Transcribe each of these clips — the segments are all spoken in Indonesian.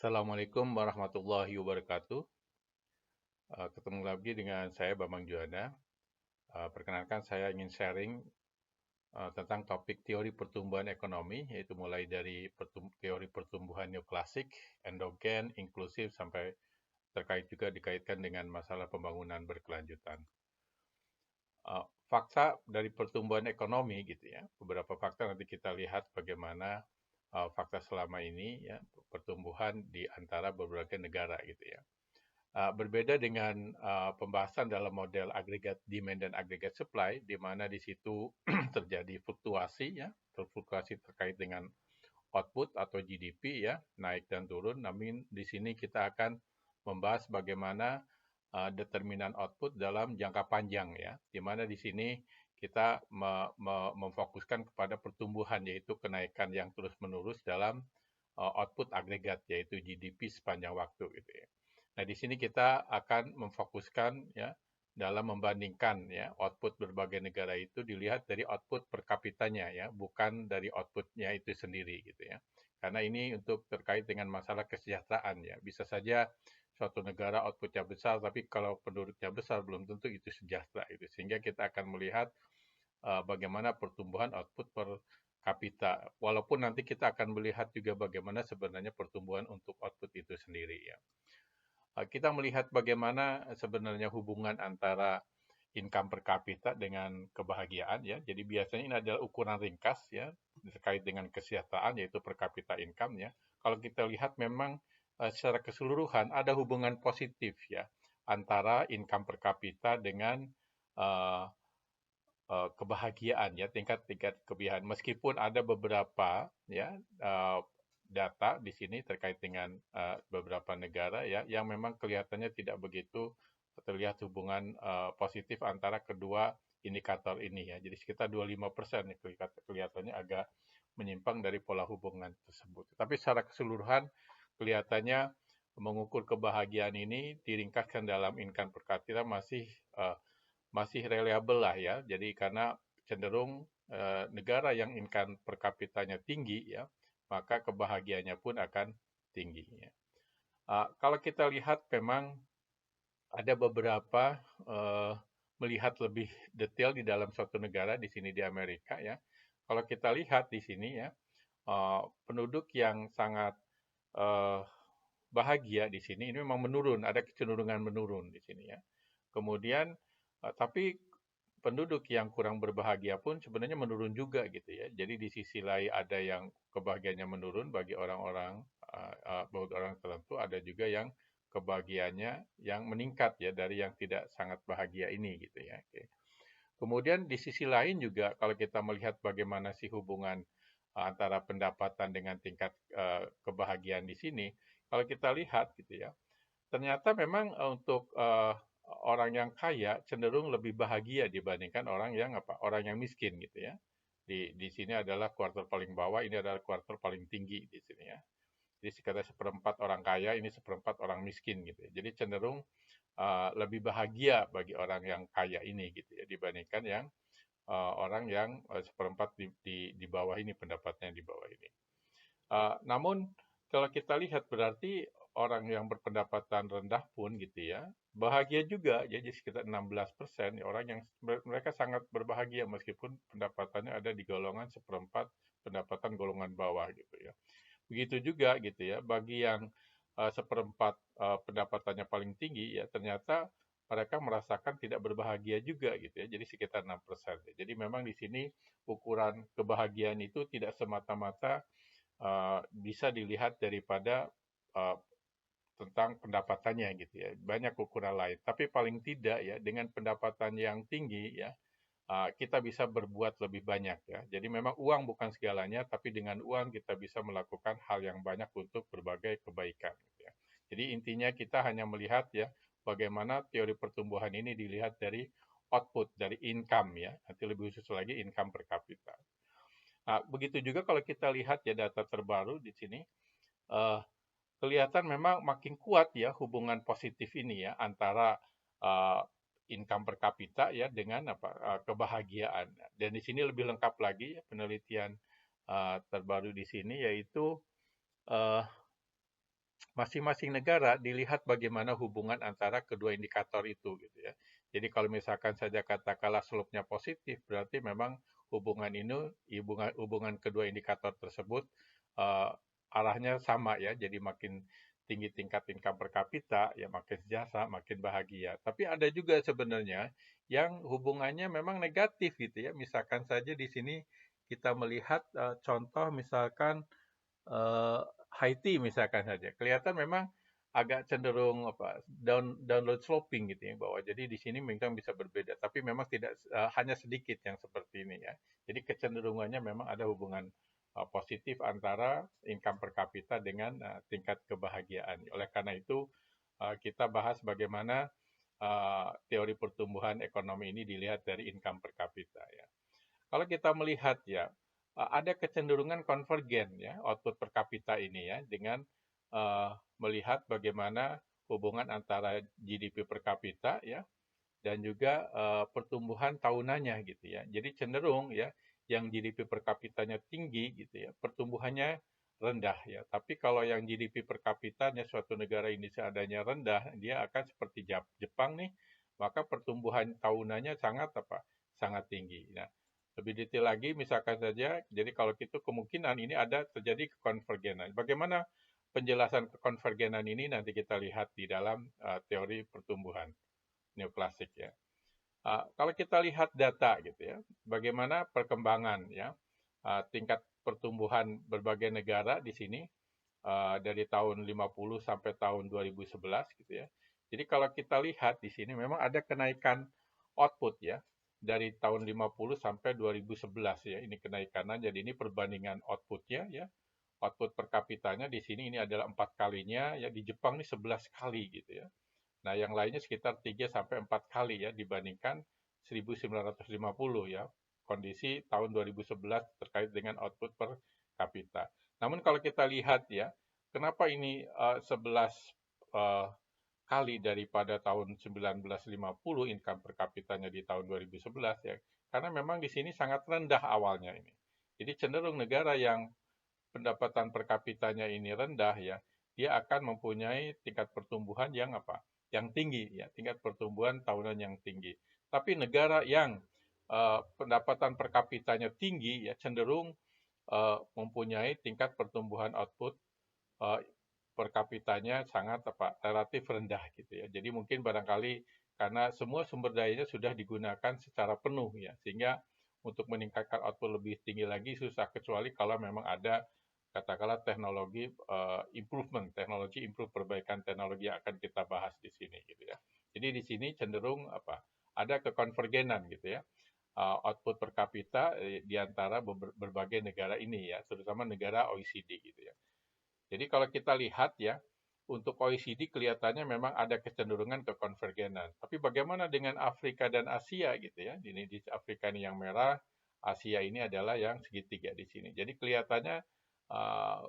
Assalamualaikum warahmatullahi wabarakatuh. Ketemu lagi dengan saya Bambang Juanda. Perkenalkan saya ingin sharing tentang topik teori pertumbuhan ekonomi, yaitu mulai dari teori pertumbuhan neoklasik, endogen, inklusif, sampai terkait juga dikaitkan dengan masalah pembangunan berkelanjutan. Fakta dari pertumbuhan ekonomi gitu ya, beberapa fakta nanti kita lihat bagaimana fakta selama ini ya pertumbuhan di antara berbagai negara gitu ya. Berbeda dengan pembahasan dalam model agregat demand dan agregat supply, di mana di situ terjadi fluktuasi ya, fluktuasi terkait dengan output atau GDP ya, naik dan turun. Namun di sini kita akan membahas bagaimana determinan output dalam jangka panjang ya, di mana di sini kita memfokuskan kepada pertumbuhan, yaitu kenaikan yang terus-menerus dalam output agregat, yaitu GDP sepanjang waktu gitu ya. Nah, di sini kita akan memfokuskan ya dalam membandingkan ya output berbagai negara itu dilihat dari output per kapitanya ya, bukan dari outputnya itu sendiri gitu ya. Karena ini untuk terkait dengan masalah kesejahteraan ya. Bisa saja suatu negara outputnya besar, tapi kalau penduduknya besar belum tentu itu sejahtera itu. Sehingga kita akan melihat bagaimana pertumbuhan output per kapita. Walaupun nanti kita akan melihat juga bagaimana sebenarnya pertumbuhan untuk output itu sendiri ya. Kita melihat bagaimana sebenarnya hubungan antara income per kapita dengan kebahagiaan ya. Jadi biasanya ini adalah ukuran ringkas ya terkait dengan kesejahteraan, yaitu per kapita income ya. Kalau kita lihat memang secara keseluruhan ada hubungan positif ya antara income per kapita dengan uh, kebahagiaan ya, tingkat-tingkat kebahagiaan. Meskipun ada beberapa ya data di sini terkait dengan beberapa negara ya yang memang kelihatannya tidak begitu terlihat hubungan positif antara kedua indikator ini ya. Jadi sekitar 25% kelihatannya agak menyimpang dari pola hubungan tersebut. Tapi secara keseluruhan kelihatannya mengukur kebahagiaan ini diringkaskan dalam income per kapita masih reliable lah ya. Jadi karena cenderung negara yang income per kapitanya tinggi ya, maka kebahagiaannya pun akan tinggi. Ya. Kalau kita lihat memang ada beberapa melihat lebih detail di dalam suatu negara, di sini di Amerika ya. Kalau kita lihat di sini ya, penduduk yang sangat bahagia di sini ini memang menurun, ada kecenderungan menurun di sini ya. Kemudian tapi penduduk yang kurang berbahagia pun sebenarnya menurun juga gitu ya. Jadi di sisi lain ada yang kebahagiaannya menurun bagi orang-orang bagi orang tertentu, ada juga yang kebahagiaannya yang meningkat ya dari yang tidak sangat bahagia ini gitu ya. Oke. Kemudian di sisi lain juga kalau kita melihat bagaimana sih hubungan antara pendapatan dengan tingkat kebahagiaan di sini, kalau kita lihat gitu ya, ternyata memang untuk orang yang kaya cenderung lebih bahagia dibandingkan orang yang orang yang miskin gitu ya. Di sini adalah kuartal paling bawah, ini adalah kuartal paling tinggi di sini ya. Jadi sekitar seperempat orang kaya, ini seperempat orang miskin gitu ya. Jadi cenderung lebih bahagia bagi orang yang kaya ini gitu ya dibandingkan yang orang yang seperempat di bawah ini, pendapatnya di bawah ini. Namun kalau kita lihat berarti orang yang berpendapatan rendah pun gitu ya, bahagia juga, jadi sekitar 16% orang yang mereka sangat berbahagia meskipun pendapatannya ada di golongan seperempat pendapatan golongan bawah gitu ya. Begitu juga gitu ya, bagi yang seperempat pendapatannya paling tinggi ya ternyata mereka merasakan tidak berbahagia juga gitu ya, jadi sekitar 6%. Jadi memang di sini ukuran kebahagiaan itu tidak semata-mata bisa dilihat daripada uh, tentang pendapatannya gitu ya. Banyak ukuran lain. Tapi paling tidak ya dengan pendapatan yang tinggi ya kita bisa berbuat lebih banyak ya. Jadi memang uang bukan segalanya, tapi dengan uang kita bisa melakukan hal yang banyak untuk berbagai kebaikan. Gitu ya. Jadi intinya kita hanya melihat ya bagaimana teori pertumbuhan ini dilihat dari output, dari income ya. Nanti lebih khusus lagi income per kapita. Nah, begitu juga kalau kita lihat ya data terbaru di sini, uh, kelihatan memang makin kuat ya hubungan positif ini ya antara uh, income per kapita ya dengan kebahagiaan. Dan di sini lebih lengkap lagi ya, penelitian terbaru di sini yaitu uh, masing-masing negara dilihat bagaimana hubungan antara kedua indikator itu gitu ya. Jadi kalau misalkan saja katakanlah slope-nya positif, berarti memang hubungan ini hubungan kedua indikator tersebut uh, arahnya sama ya. Jadi makin tinggi tingkat income per kapita ya makin sejahtera, makin bahagia. Tapi ada juga sebenarnya yang hubungannya memang negatif gitu ya. Misalkan saja di sini kita melihat contoh misalkan eh, Haiti misalkan saja, kelihatan memang agak cenderung download sloping gitu ya bahwa jadi di sini memang bisa berbeda tapi memang tidak hanya sedikit yang seperti ini ya. Jadi kecenderungannya memang ada hubungan positif antara income per kapita dengan tingkat kebahagiaan. Oleh karena itu kita bahas bagaimana teori pertumbuhan ekonomi ini dilihat dari income per kapita ya. Kalau kita melihat ya, ada kecenderungan konvergen ya output per kapita ini ya dengan melihat bagaimana hubungan antara GDP per kapita ya dan juga pertumbuhan tahunannya gitu ya. Jadi cenderung ya yang GDP per kapitanya tinggi gitu ya, pertumbuhannya rendah ya. Tapi kalau yang GDP per kapitanya suatu negara ini seadanya rendah, dia akan seperti Jepang nih, maka pertumbuhan tahunannya sangat sangat tinggi. Nah, lebih detail lagi misalkan saja, jadi kalau itu kemungkinan ini ada terjadi konvergenan. Bagaimana penjelasan konvergenan ini nanti kita lihat di dalam teori pertumbuhan neoklasik ya. Kalau kita lihat data gitu ya, bagaimana perkembangan ya tingkat pertumbuhan berbagai negara di sini dari tahun 50 sampai tahun 2011 gitu ya. Jadi kalau kita lihat di sini memang ada kenaikan output ya dari tahun 50 sampai 2011 ya. Ini kenaikannya jadi ini perbandingan outputnya ya. Output per kapitanya di sini ini adalah 4 kalinya ya di Jepang ini 11 kali gitu ya. Nah, yang lainnya sekitar 3 sampai 4 kali ya dibandingkan 1950 ya, kondisi tahun 2011 terkait dengan output per kapita. Namun kalau kita lihat ya, kenapa ini 11 kali daripada tahun 1950 income per kapitanya di tahun 2011 ya. Karena memang di sini sangat rendah awalnya ini. Jadi cenderung negara yang pendapatan per kapitanya ini rendah ya, dia akan mempunyai tingkat pertumbuhan yang Yang tinggi ya, tingkat pertumbuhan tahunan yang tinggi. Tapi negara yang pendapatan per kapitanya tinggi ya cenderung mempunyai tingkat pertumbuhan output uh, per kapitanya sangat relatif rendah gitu ya. Jadi mungkin barangkali karena semua sumber dayanya sudah digunakan secara penuh ya, sehingga untuk meningkatkan output lebih tinggi lagi susah kecuali kalau memang ada katakanlah teknologi improvement, teknologi improve perbaikan teknologi yang akan kita bahas di sini gitu ya. Jadi di sini cenderung ada kekonvergenan gitu ya. Output per kapita di antara berbagai negara ini ya, terutama negara OECD gitu ya. Jadi kalau kita lihat ya, untuk OECD kelihatannya memang ada kecenderungan ke konvergenan. Tapi bagaimana dengan Afrika dan Asia gitu ya? Ini di Afrika ini yang merah, Asia ini adalah yang segitiga di sini. Jadi kelihatannya uh,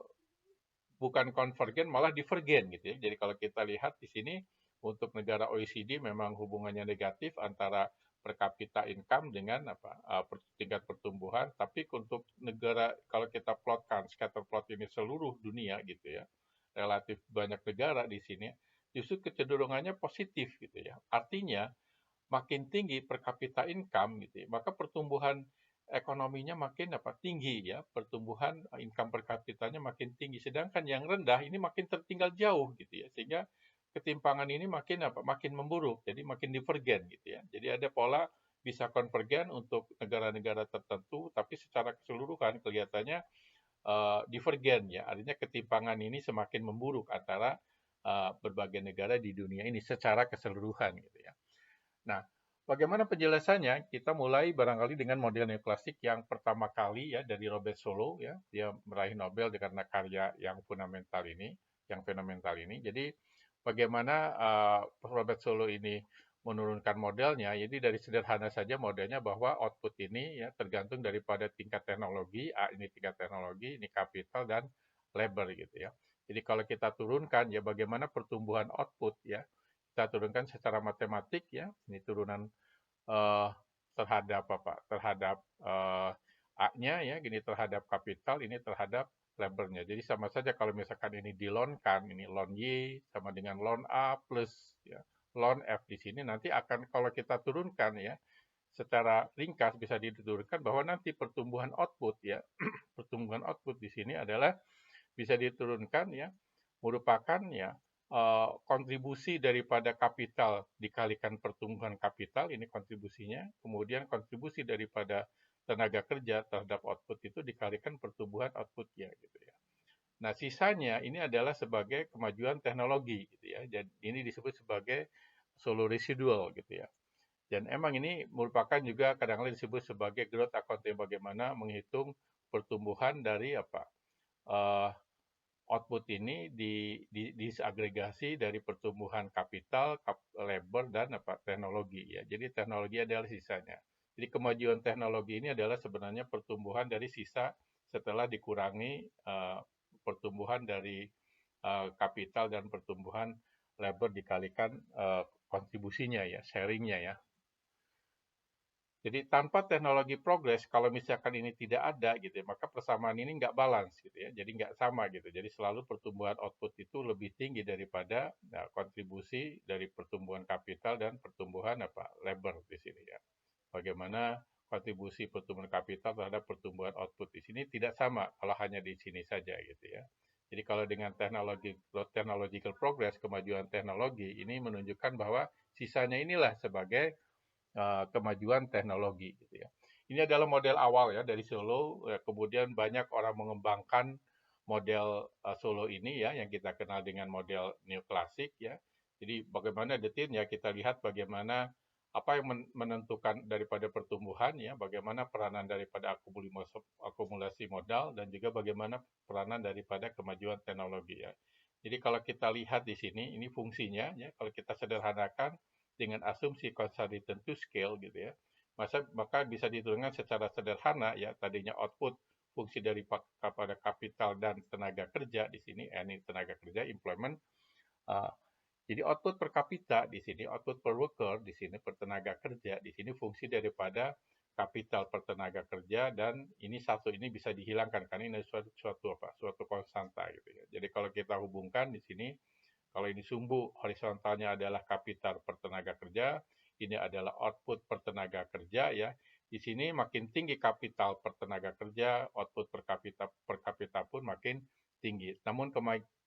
bukan konvergen malah divergen gitu ya. Jadi kalau kita lihat di sini untuk negara OECD memang hubungannya negatif antara per kapita income dengan tingkat pertumbuhan, tapi untuk negara kalau kita plotkan scatter plot ini seluruh dunia gitu ya, relatif banyak negara di sini justru kecenderungannya positif gitu ya. Artinya makin tinggi per kapita income gitu ya, maka pertumbuhan ekonominya makin tinggi ya, pertumbuhan income per kapitanya makin tinggi. Sedangkan yang rendah ini makin tertinggal jauh gitu ya, sehingga ketimpangan ini makin memburuk, jadi makin divergen gitu ya. Jadi ada pola bisa konvergen untuk negara-negara tertentu, tapi secara keseluruhan kelihatannya divergen ya, artinya ketimpangan ini semakin memburuk antara berbagai negara di dunia ini secara keseluruhan gitu ya. Nah, bagaimana penjelasannya? Kita mulai barangkali dengan model neoklasik yang pertama kali ya dari Robert Solow ya, dia meraih Nobel karena karya yang fundamental ini, yang fenomenal ini. Jadi bagaimana Robert Solow ini menurunkan modelnya? Jadi dari sederhana saja modelnya bahwa output ini ya tergantung daripada tingkat teknologi, A ini tingkat teknologi, ini kapital dan labor gitu ya. Jadi kalau kita turunkan ya bagaimana pertumbuhan output ya kita turunkan secara matematik ya, ini turunan uh, terhadap terhadap A-nya ya, gini terhadap kapital, ini terhadap labornya. Jadi sama saja kalau misalkan ini di-loan-kan, ini loan Y sama dengan loan A plus ya, loan F di sini nanti akan kalau kita turunkan ya, secara ringkas bisa diturunkan bahwa nanti pertumbuhan output ya, pertumbuhan output di sini adalah bisa diturunkan ya, merupakan ya kontribusi daripada kapital dikalikan pertumbuhan kapital, ini kontribusinya, kemudian kontribusi daripada tenaga kerja terhadap output itu dikalikan pertumbuhan outputnya gitu ya. Nah, sisanya ini adalah sebagai kemajuan teknologi gitu ya. Dan ini disebut sebagai solo residual gitu ya. Dan emang ini merupakan juga kadang-kadang disebut sebagai growth accounting, bagaimana menghitung pertumbuhan dari apa output ini disagregasi dari pertumbuhan kapital, labor dan apa teknologi ya. Jadi teknologi adalah sisanya. Jadi kemajuan teknologi ini adalah sebenarnya pertumbuhan dari sisa setelah dikurangi pertumbuhan dari kapital dan pertumbuhan labor dikalikan kontribusinya ya, sharingnya ya. Jadi tanpa teknologi progres, kalau misalkan ini tidak ada gitu ya, maka persamaan ini nggak balance gitu ya, jadi nggak sama gitu. Jadi selalu pertumbuhan output itu lebih tinggi daripada kontribusi dari pertumbuhan kapital dan pertumbuhan apa labor di sini ya. Bagaimana kontribusi pertumbuhan kapital terhadap pertumbuhan output di sini tidak sama kalau hanya di sini saja gitu ya. Jadi kalau dengan technological progress, kemajuan teknologi ini menunjukkan bahwa sisanya inilah sebagai kemajuan teknologi gitu ya. Ini adalah model awal ya dari Solo, kemudian banyak orang mengembangkan model Solo ini ya yang kita kenal dengan model neoklasik ya. Jadi bagaimana detailnya kita lihat bagaimana apa yang menentukan daripada pertumbuhan ya, bagaimana peranan daripada akumulasi modal dan juga bagaimana peranan daripada kemajuan teknologi ya. Jadi kalau kita lihat di sini ini fungsinya ya, kalau kita sederhanakan dengan asumsi consolidated to scale gitu ya, maka bisa diturunkan secara sederhana ya, tadinya output fungsi dari pada kapital dan tenaga kerja di sini, ini tenaga kerja employment. Jadi output per kapita di sini, output per worker di sini, per tenaga kerja di sini fungsi daripada kapital per tenaga kerja, dan ini satu ini bisa dihilangkan karena ini suatu konstanta gitu ya. Jadi kalau kita hubungkan di sini, kalau ini sumbu horizontalnya adalah kapital per tenaga kerja, ini adalah output per tenaga kerja ya. Di sini makin tinggi kapital per tenaga kerja, output per kapita pun makin tinggi. Namun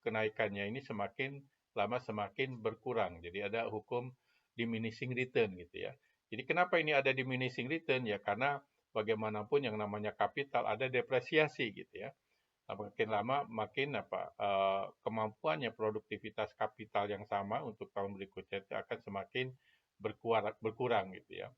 kenaikannya ini semakin lama semakin berkurang. Jadi ada hukum diminishing return gitu ya. Jadi kenapa ini ada diminishing return ya? Karena bagaimanapun yang namanya kapital ada depresiasi gitu ya. Makin lama makin kemampuannya produktivitas kapital yang sama untuk tahun berikutnya itu akan semakin berkurang gitu ya.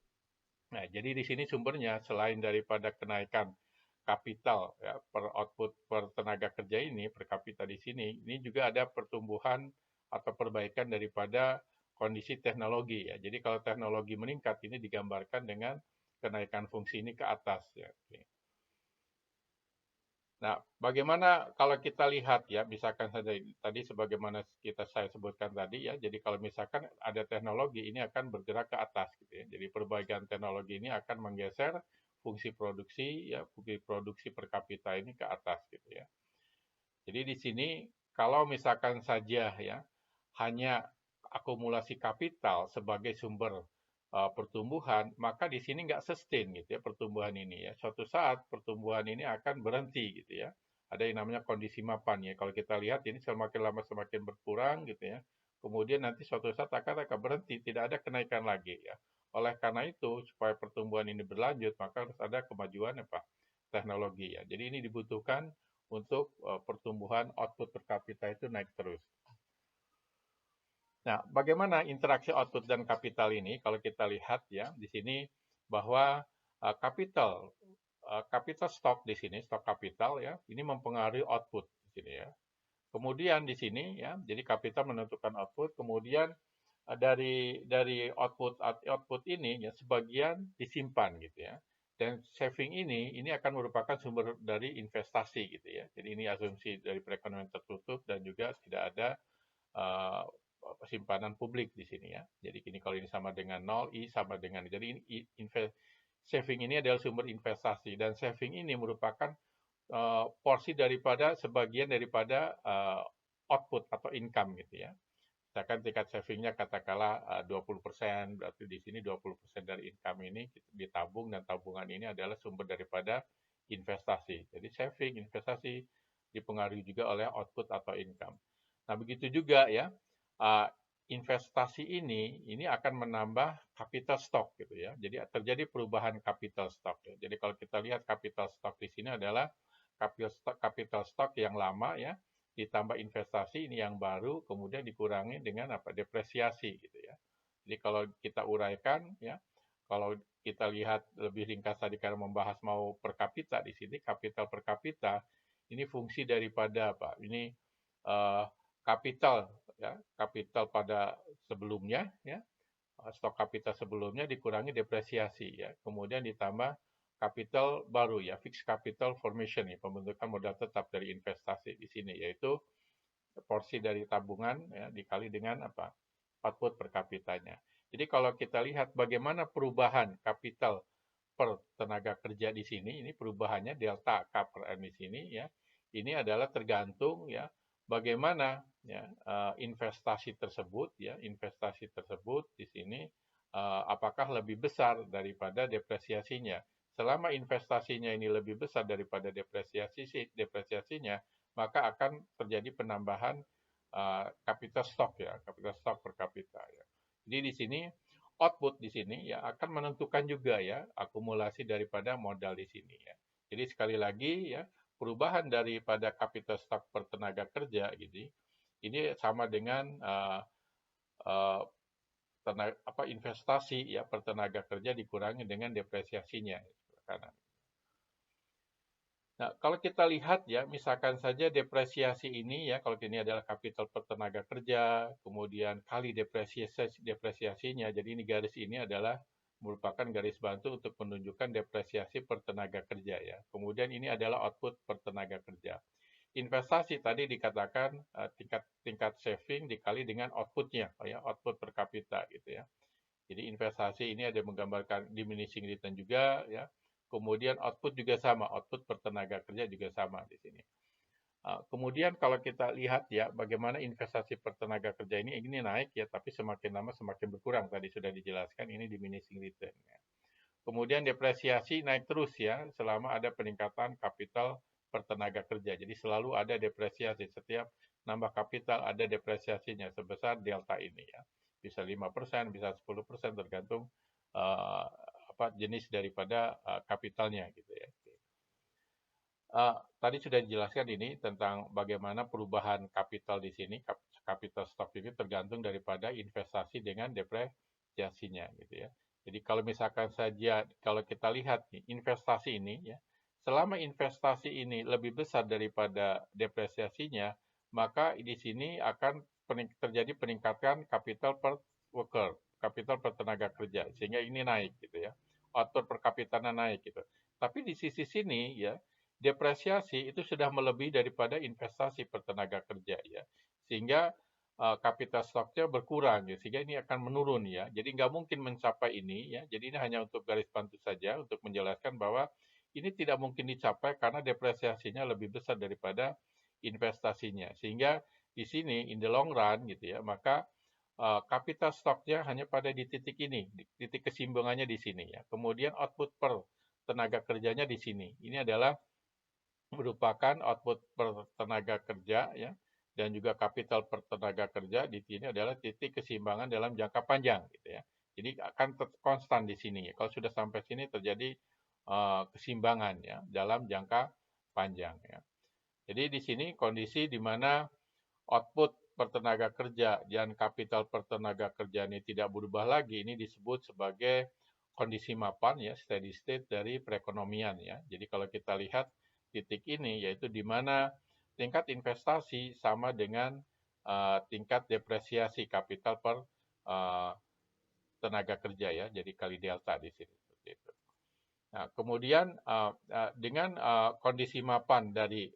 Nah, jadi di sini sumbernya selain daripada kenaikan kapital ya, per output per tenaga kerja ini per kapita di sini, ini juga ada pertumbuhan atau perbaikan daripada kondisi teknologi ya. Jadi kalau teknologi meningkat ini digambarkan dengan kenaikan fungsi ini ke atas ya. Nah, bagaimana kalau kita lihat ya, misalkan saja tadi sebagaimana saya sebutkan tadi ya, jadi kalau misalkan ada teknologi ini akan bergerak ke atas gitu ya. Jadi perbaikan teknologi ini akan menggeser fungsi produksi ya, fungsi produksi per kapita ini ke atas gitu ya. Jadi di sini kalau misalkan saja ya hanya akumulasi kapital sebagai sumber pertumbuhan, maka di sini nggak sustain gitu ya pertumbuhan ini ya. Suatu saat pertumbuhan ini akan berhenti gitu ya. Ada yang namanya kondisi mapan ya. Kalau kita lihat ini semakin lama semakin berkurang gitu ya. Kemudian nanti suatu saat akan berhenti, tidak ada kenaikan lagi ya. Oleh karena itu, supaya pertumbuhan ini berlanjut, maka harus ada kemajuan teknologi ya. Jadi ini dibutuhkan untuk pertumbuhan output per kapita itu naik terus. Nah, bagaimana interaksi output dan kapital ini? Kalau kita lihat ya di sini bahwa kapital stok di sini, stok kapital ya, ini mempengaruhi output di sini ya. Kemudian di sini ya, jadi kapital menentukan output, kemudian dari output ini ya sebagian disimpan gitu ya. Dan saving ini akan merupakan sumber dari investasi gitu ya. Jadi ini asumsi dari perekonomian tertutup dan juga tidak ada uh, simpanan publik di sini ya. Jadi ini kalau ini sama dengan 0, I sama dengan, jadi saving ini adalah sumber investasi dan saving ini merupakan porsi daripada sebagian daripada output atau income gitu ya. Misalkan tingkat savingnya katakanlah 20%, berarti di sini 20% dari income ini ditabung, dan tabungan ini adalah sumber daripada investasi. Jadi saving, investasi dipengaruhi juga oleh output atau income. Nah, begitu juga ya, investasi ini akan menambah capital stock gitu ya. Jadi terjadi perubahan capital stock ya. Jadi kalau kita lihat capital stock di sini adalah capital stock yang lama ya, ditambah investasi ini yang baru, kemudian dikurangi dengan depresiasi gitu ya. Jadi kalau kita uraikan ya, kalau kita lihat lebih ringkas tadi karena membahas mau per kapita di sini, kapital per kapita ini fungsi daripada apa? Ini kapital ya, kapital pada sebelumnya ya, stok kapital sebelumnya dikurangi depresiasi ya, kemudian ditambah kapital baru ya, fixed capital formation ya, pembentukan modal tetap dari investasi di sini, yaitu porsi dari tabungan ya, dikali dengan apa, output per kapitanya. Jadi kalau kita lihat bagaimana perubahan kapital per tenaga kerja di sini, ini perubahannya delta K per M di sini ya, ini adalah tergantung ya bagaimana ya investasi tersebut di sini apakah lebih besar daripada depresiasinya. Selama investasinya ini lebih besar daripada depresiasinya, maka akan terjadi penambahan capital stock ya, capital stock per kapita ya. Jadi di sini output di sini ya akan menentukan juga ya akumulasi daripada modal di sini ya. Jadi sekali lagi ya, perubahan daripada capital stock per tenaga kerja gitu, ini sama dengan investasi ya per tenaga kerja dikurangi dengan depresiasinya. Karena Nah, kalau kita lihat ya, misalkan saja depresiasi ini ya, kalau ini adalah kapital per tenaga kerja, kemudian kali depresiasinya, jadi ini garis ini adalah merupakan garis bantu untuk menunjukkan depresiasi per tenaga kerja ya. Kemudian ini adalah output per tenaga kerja. Investasi tadi dikatakan tingkat saving dikali dengan outputnya, ya, output per kapita gitu ya. Jadi investasi ini ada menggambarkan diminishing return juga ya. Kemudian output juga sama, output per tenaga kerja juga sama di sini. Kemudian kalau kita lihat ya bagaimana investasi per tenaga kerja ini naik ya, tapi semakin lama semakin berkurang, tadi sudah dijelaskan ini diminishing return ya. Kemudian depresiasi naik terus ya selama ada peningkatan kapital per tenaga kerja. Jadi selalu ada depresiasi, setiap nambah kapital ada depresiasinya sebesar delta ini ya. Bisa 5%, bisa 10% tergantung jenis daripada kapitalnya gitu ya. Tadi sudah dijelaskan ini tentang bagaimana perubahan kapital di sini, capital stock ini tergantung daripada investasi dengan depresiasinya gitu ya. Jadi kalau misalkan saja kalau kita lihat nih investasi ini ya, selama investasi ini lebih besar daripada depresiasinya, maka di sini akan terjadi peningkatan capital per worker, capital per tenaga kerja, sehingga ini naik gitu ya. Output per kapitanya naik gitu. Tapi di sisi sini ya, depresiasi itu sudah melebihi daripada investasi per tenaga kerja ya, sehingga capital stock-nya berkurang ya, sehingga ini akan menurun ya. Jadi nggak mungkin mencapai ini ya. Jadi ini hanya untuk garis bantu saja untuk menjelaskan bahwa ini tidak mungkin dicapai karena depresiasinya lebih besar daripada investasinya. Sehingga di sini in the long run gitu ya, maka capital stock-nya hanya pada di titik ini, di titik keseimbangannya di sini ya. Kemudian output per tenaga kerjanya di sini. Ini adalah merupakan output per tenaga kerja ya, dan juga kapital per tenaga kerja di sini adalah titik keseimbangan dalam jangka panjang gitu ya. Jadi akan konstan di sini ya. Kalau sudah sampai sini terjadi keseimbangan ya dalam jangka panjang ya. Jadi di sini kondisi di mana output per tenaga kerja dan kapital per tenaga kerja ini tidak berubah lagi, ini disebut sebagai kondisi mapan ya, steady state dari perekonomian ya. Jadi kalau kita lihat titik ini yaitu di mana tingkat investasi sama dengan tingkat depresiasi kapital per tenaga kerja ya, jadi kali delta di sini seperti itu. Nah, kemudian dengan kondisi mapan dari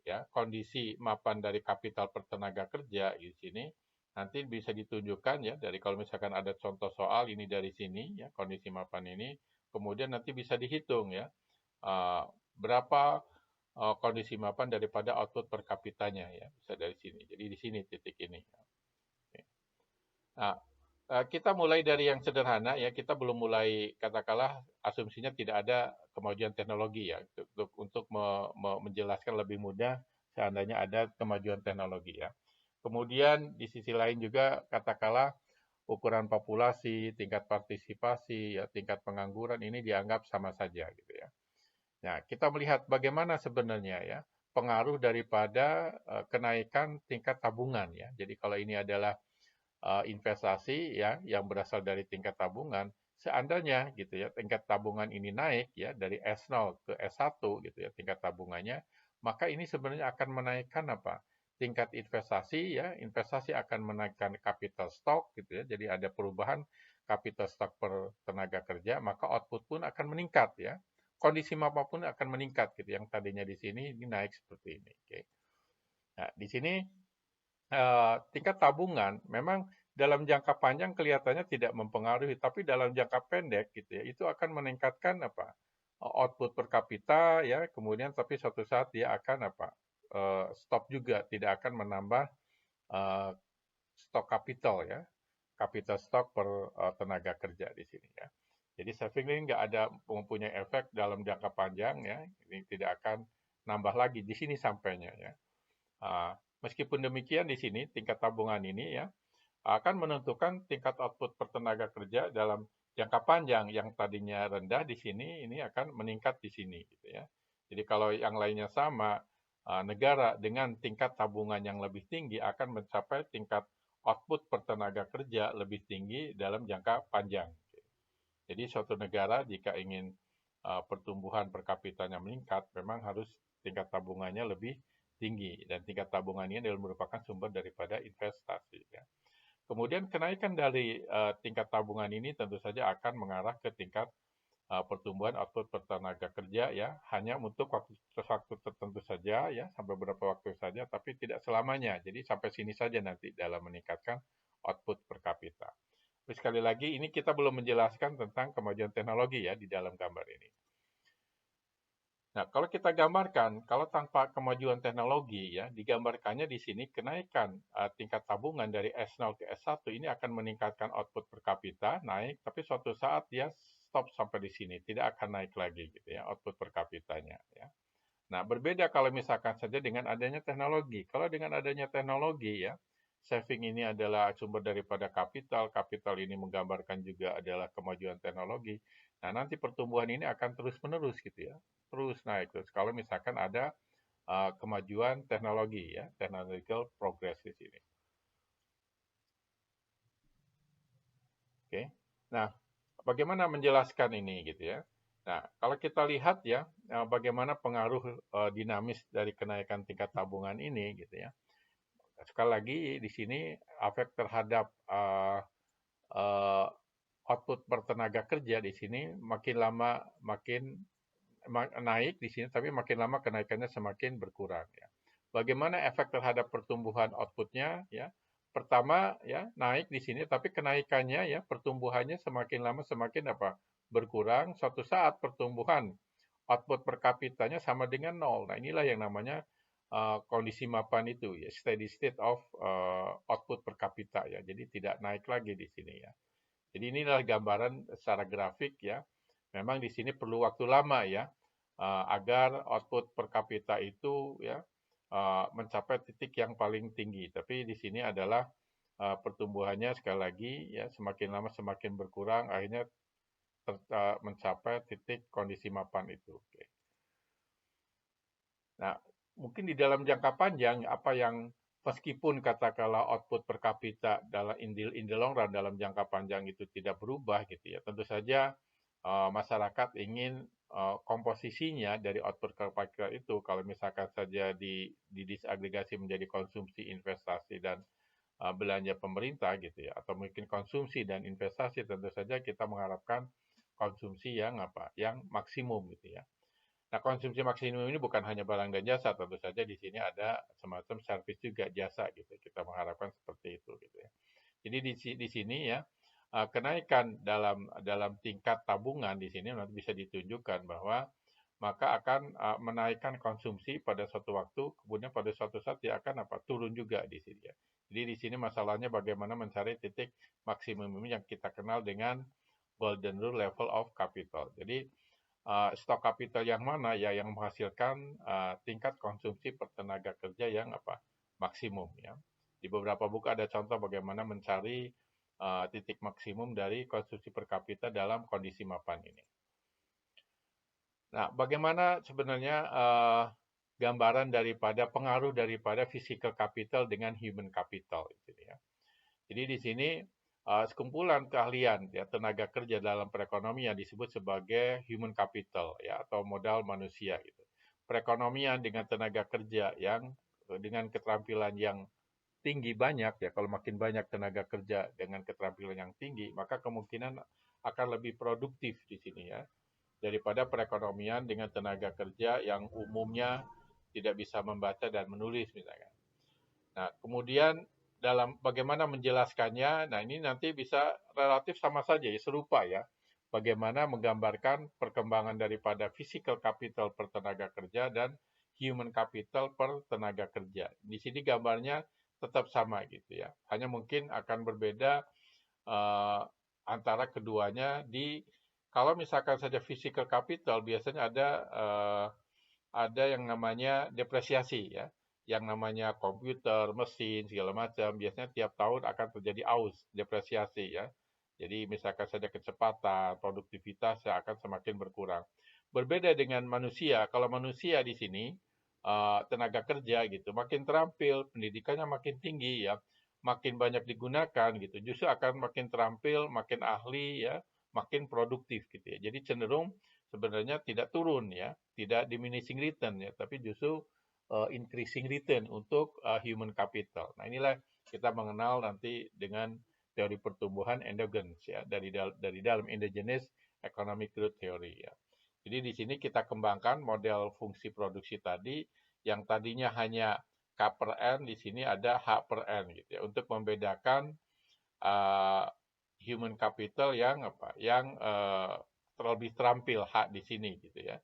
kapital per tenaga kerja di sini nanti bisa ditunjukkan ya dari kalau misalkan ada contoh soal ini dari sini ya kondisi mapan ini, kemudian nanti bisa dihitung ya berapa kondisi mapan daripada output per kapitanya ya, bisa dari sini. Jadi di sini titik ini. Nah, kita mulai dari yang sederhana ya, kita belum mulai katakanlah asumsinya tidak ada kemajuan teknologi ya, untuk menjelaskan lebih mudah seandainya ada kemajuan teknologi ya. Kemudian di sisi lain juga katakanlah ukuran populasi, tingkat partisipasi, ya, tingkat pengangguran ini dianggap sama saja gitu ya. Nah, kita melihat bagaimana sebenarnya ya pengaruh daripada kenaikan tingkat tabungan ya. Jadi kalau ini adalah investasi ya yang berasal dari tingkat tabungan, seandainya gitu ya tingkat tabungan ini naik ya dari S0 ke S1 gitu ya tingkat tabungannya, maka ini sebenarnya akan menaikkan apa? Tingkat investasi ya, investasi akan menaikkan capital stock gitu ya. Jadi ada perubahan capital stock per tenaga kerja, maka output pun akan meningkat ya. Kondisi apapun akan meningkat gitu. Yang tadinya di sini ini naik seperti ini. Oke. Nah, di sini tingkat tabungan memang dalam jangka panjang kelihatannya tidak mempengaruhi, tapi dalam jangka pendek gitu ya, itu akan meningkatkan apa? Output per kapita ya, kemudian tapi suatu saat dia akan apa? Stop juga, tidak akan menambah uh, stok kapital ya, capital stock per tenaga kerja di sini ya. Jadi saving ini nggak ada mempunyai efek dalam jangka panjang ya, ini tidak akan nambah lagi di sini sampainya ya. Meskipun demikian di sini tingkat tabungan ini ya akan menentukan tingkat output per tenaga kerja dalam jangka panjang yang tadinya rendah di sini ini akan meningkat di sini gitu ya. Jadi kalau yang lainnya sama, negara dengan tingkat tabungan yang lebih tinggi akan mencapai tingkat output per tenaga kerja lebih tinggi dalam jangka panjang. Jadi suatu negara jika ingin pertumbuhan per kapitanya meningkat, memang harus tingkat tabungannya lebih tinggi dan tingkat tabungan ini adalah merupakan sumber daripada investasi. Ya. Kemudian kenaikan dari tingkat tabungan ini tentu saja akan mengarah ke tingkat pertumbuhan output per tenaga kerja ya, hanya untuk waktu tertentu saja ya, sampai beberapa waktu saja, tapi tidak selamanya. Jadi sampai sini saja nanti dalam meningkatkan output per kapita. Tapi sekali lagi ini kita belum menjelaskan tentang kemajuan teknologi ya di dalam gambar ini. Nah, kalau kita gambarkan, kalau tanpa kemajuan teknologi ya, digambarkannya di sini kenaikan tingkat tabungan dari S0 ke S1 ini akan meningkatkan output per kapita, naik, tapi suatu saat dia stop sampai di sini, tidak akan naik lagi gitu ya, output per kapitanya ya. Nah, berbeda kalau misalkan saja dengan adanya teknologi. Kalau dengan adanya teknologi ya, saving ini adalah sumber daripada kapital, kapital ini menggambarkan juga adalah kemajuan teknologi. Nah, nanti pertumbuhan ini akan terus-menerus gitu ya, terus naik terus. Kalau misalkan ada kemajuan teknologi ya, technological progress di sini. Oke. Nah, bagaimana menjelaskan ini gitu ya? Nah, kalau kita lihat ya, bagaimana pengaruh dinamis dari kenaikan tingkat tabungan ini gitu ya. Sekali lagi di sini efek terhadap uh, output per tenaga kerja di sini makin lama makin naik di sini, tapi makin lama kenaikannya semakin berkurang ya. Bagaimana efek terhadap pertumbuhan outputnya ya? Pertama ya naik di sini, tapi kenaikannya ya pertumbuhannya semakin lama semakin apa? Berkurang. Suatu saat pertumbuhan output per kapitanya sama dengan nol. Nah inilah yang namanya kondisi mapan itu ya, steady state of output per kapita ya. Jadi tidak naik lagi di sini ya. Jadi inilah gambaran secara grafik ya. Memang di sini perlu waktu lama ya agar output per kapita itu ya mencapai titik yang paling tinggi. Tapi di sini adalah pertumbuhannya sekali lagi ya semakin lama semakin berkurang, akhirnya mencapai titik kondisi mapan itu. Oke. Nah, mungkin di dalam jangka panjang apa yang meskipun katakanlah output per kapita dalam in the long run dalam jangka panjang itu tidak berubah gitu ya. Tentu saja masyarakat ingin komposisinya dari output per kapita itu kalau misalkan saja disagregasi menjadi konsumsi, investasi dan belanja pemerintah gitu ya atau mungkin konsumsi dan investasi tentu saja kita mengharapkan konsumsi yang apa? Yang maksimum gitu ya. Nah, konsumsi maksimum ini bukan hanya barang dan jasa, tentu saja di sini ada semacam servis juga jasa gitu. Kita mengharapkan seperti itu gitu ya. Jadi di sini ya kenaikan dalam tingkat tabungan di sini nanti bisa ditunjukkan bahwa maka akan menaikkan konsumsi pada suatu waktu, kemudian pada suatu saat dia akan turun juga di sini ya. Jadi di sini masalahnya bagaimana mencari titik maksimum yang kita kenal dengan golden rule level of capital. Jadi stok kapital yang mana ya yang menghasilkan tingkat konsumsi per tenaga kerja yang maksimum ya. Di beberapa buku ada contoh bagaimana mencari titik maksimum dari konsumsi per kapita dalam kondisi mapan ini. Nah, bagaimana sebenarnya gambaran daripada pengaruh daripada physical capital dengan human capital gitu ya. Jadi di sini sekumpulan keahlian ya tenaga kerja dalam perekonomian disebut sebagai human capital ya atau modal manusia gitu. Perekonomian dengan tenaga kerja yang dengan keterampilan yang tinggi banyak ya, kalau makin banyak tenaga kerja dengan keterampilan yang tinggi, maka kemungkinan akan lebih produktif di sini ya daripada perekonomian dengan tenaga kerja yang umumnya tidak bisa membaca dan menulis misalnya. Nah, kemudian dalam bagaimana menjelaskannya, nah ini nanti bisa relatif sama saja ya, serupa ya. Bagaimana menggambarkan perkembangan daripada physical capital per tenaga kerja dan human capital per tenaga kerja. Di sini gambarnya tetap sama gitu ya. Hanya mungkin akan berbeda antara keduanya kalau misalkan saja physical capital biasanya ada yang namanya depresiasi ya, yang namanya komputer, mesin segala macam biasanya tiap tahun akan terjadi aus, depresiasi ya. Jadi misalkan saja kecepatan, produktivitas akan semakin berkurang. Berbeda dengan manusia, kalau manusia di sini tenaga kerja gitu, makin terampil, pendidikannya makin tinggi ya, makin banyak digunakan gitu, justru akan makin terampil, makin ahli ya, makin produktif gitu ya. Jadi cenderung sebenarnya tidak turun ya, tidak diminishing return ya, tapi justru increasing return untuk human capital. Nah inilah kita mengenal nanti dengan teori pertumbuhan endogenous ya dari dalam endogenous economic growth theory ya. Jadi di sini kita kembangkan model fungsi produksi tadi yang tadinya hanya K per N, di sini ada H per N gitu ya, untuk membedakan human capital yang terlebih terampil H di sini gitu ya.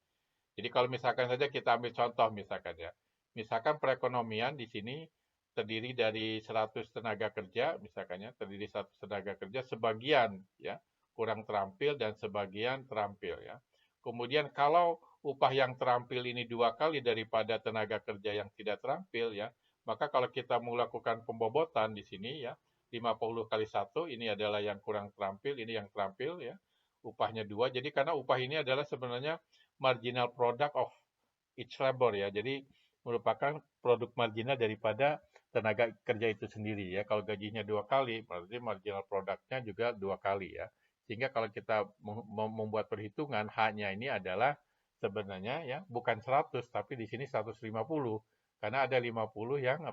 Jadi kalau misalkan saja kita ambil contoh misalkan ya, misalkan perekonomian di sini terdiri dari 100 tenaga kerja misalkan ya, terdiri 100 tenaga kerja, sebagian ya kurang terampil dan sebagian terampil ya. Kemudian kalau upah yang terampil ini 2 kali daripada tenaga kerja yang tidak terampil ya, maka kalau kita melakukan pembobotan di sini ya, 50 kali 1 ini adalah yang kurang terampil, ini yang terampil ya, upahnya 2. Jadi karena upah ini adalah sebenarnya marginal product of each labor ya. Jadi merupakan produk marginal daripada tenaga kerja itu sendiri ya. Kalau gajinya 2 kali, berarti marginal produknya juga 2 kali ya. Sehingga kalau kita membuat perhitungan, hanya ini adalah sebenarnya ya bukan 100, tapi di sini 150. Karena ada 50 yang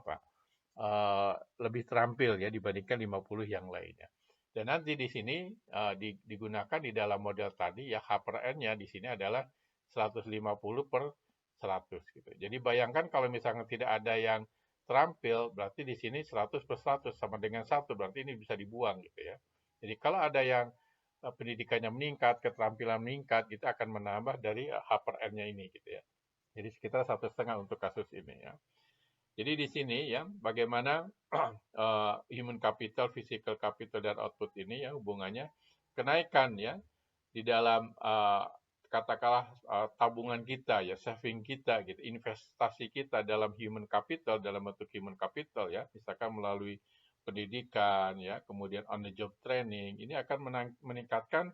lebih terampil ya dibandingkan 50 yang lainnya. Dan nanti di sini digunakan di dalam model tadi ya H per N-nya di sini adalah 150 per 100 gitu. Jadi bayangkan kalau misalnya tidak ada yang terampil, berarti di sini 100 per 100 sama dengan 1, berarti ini bisa dibuang gitu ya. Jadi kalau ada yang pendidikannya meningkat, keterampilan meningkat, kita akan menambah dari H per N-nya ini gitu ya. Jadi sekitar 1,5 untuk kasus ini ya. Jadi di sini ya bagaimana human capital, physical capital dan output ini ya hubungannya kenaikan ya di dalam katakanlah tabungan kita ya, saving kita gitu, investasi kita dalam human capital dalam bentuk human capital ya, misalkan melalui pendidikan ya, kemudian on the job training ini akan meningkatkan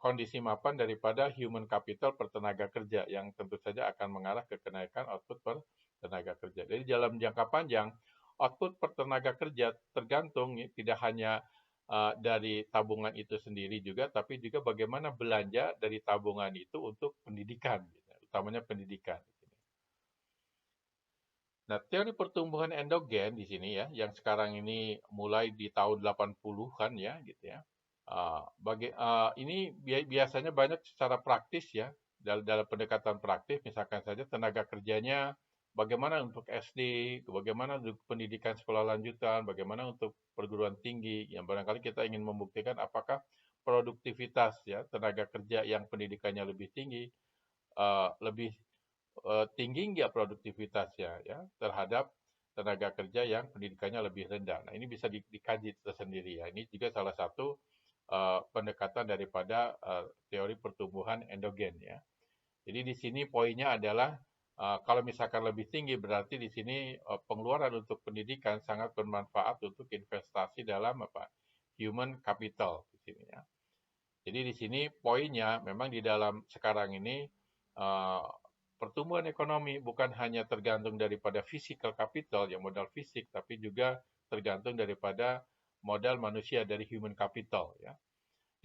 kondisi mapan daripada human capital per tenaga kerja yang tentu saja akan mengarah ke kenaikan output per tenaga kerja. Jadi dalam jangka panjang output per tenaga kerja tergantung ya, tidak hanya dari tabungan itu sendiri juga, tapi juga bagaimana belanja dari tabungan itu untuk pendidikan, gitu, utamanya pendidikan. Nah, teori pertumbuhan endogen di sini ya, yang sekarang ini mulai di tahun 80-an ya, gitu ya. Ini biasanya banyak secara praktis ya, dalam pendekatan praktis, misalkan saja tenaga kerjanya bagaimana untuk SD, bagaimana untuk pendidikan sekolah lanjutan, bagaimana untuk perguruan tinggi, yang barangkali kita ingin membuktikan apakah produktivitas ya tenaga kerja yang pendidikannya lebih tinggi lebih tinggi nggak produktivitasnya ya terhadap tenaga kerja yang pendidikannya lebih rendah. Nah, ini bisa dikaji tersendiri ya. Ini juga salah satu pendekatan daripada teori pertumbuhan endogen ya. Jadi di sini poinnya adalah kalau misalkan lebih tinggi berarti di sini pengeluaran untuk pendidikan sangat bermanfaat untuk investasi dalam apa? Human capital di sini ya. Jadi di sini poinnya memang di dalam sekarang ini uh, pertumbuhan ekonomi bukan hanya tergantung daripada physical capital yang modal fisik, tapi juga tergantung daripada modal manusia dari human capital ya.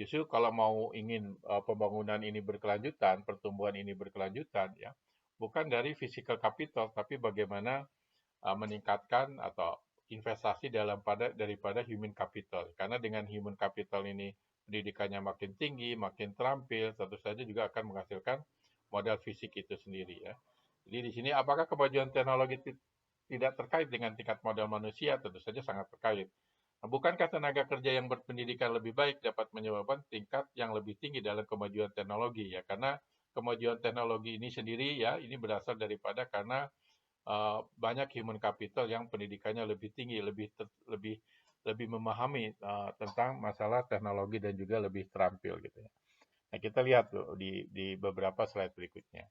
Justru kalau mau ingin pembangunan ini berkelanjutan, pertumbuhan ini berkelanjutan ya, bukan dari physical capital, tapi bagaimana meningkatkan atau investasi daripada human capital. Karena dengan human capital ini pendidikannya makin tinggi, makin terampil, tentu saja juga akan menghasilkan modal fisik itu sendiri ya. Jadi di sini apakah kemajuan teknologi tidak terkait dengan tingkat modal manusia? Tentu saja sangat terkait. Nah, bukankah tenaga kerja yang berpendidikan lebih baik dapat menyebabkan tingkat yang lebih tinggi dalam kemajuan teknologi ya? Karena kemajuan teknologi ini sendiri ya, ini berasal daripada karena banyak human capital yang pendidikannya lebih tinggi, lebih memahami tentang masalah teknologi dan juga lebih terampil gitu ya. Nah, kita lihat tuh di beberapa slide berikutnya.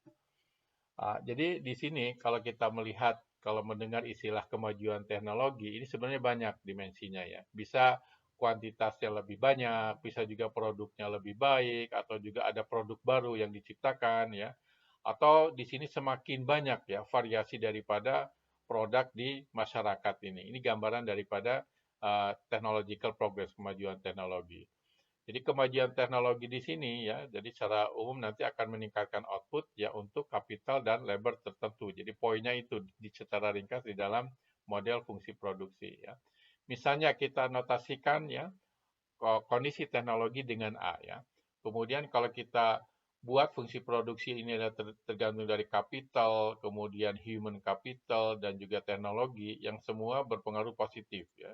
Jadi di sini kalau kita melihat, kalau mendengar istilah kemajuan teknologi, ini sebenarnya banyak dimensinya ya. Bisa kuantitasnya lebih banyak, bisa juga produknya lebih baik, atau juga ada produk baru yang diciptakan ya. Atau di sini semakin banyak ya variasi daripada produk di masyarakat ini. Ini gambaran daripada technological progress, kemajuan teknologi. Jadi kemajuan teknologi di sini ya, jadi secara umum nanti akan meningkatkan output ya untuk kapital dan labor tertentu. Jadi poinnya itu secara ringkas di dalam model fungsi produksi ya. Misalnya kita notasikan ya kondisi teknologi dengan A ya. Kemudian kalau kita buat fungsi produksi ini adalah tergantung dari kapital, kemudian human capital dan juga teknologi yang semua berpengaruh positif ya.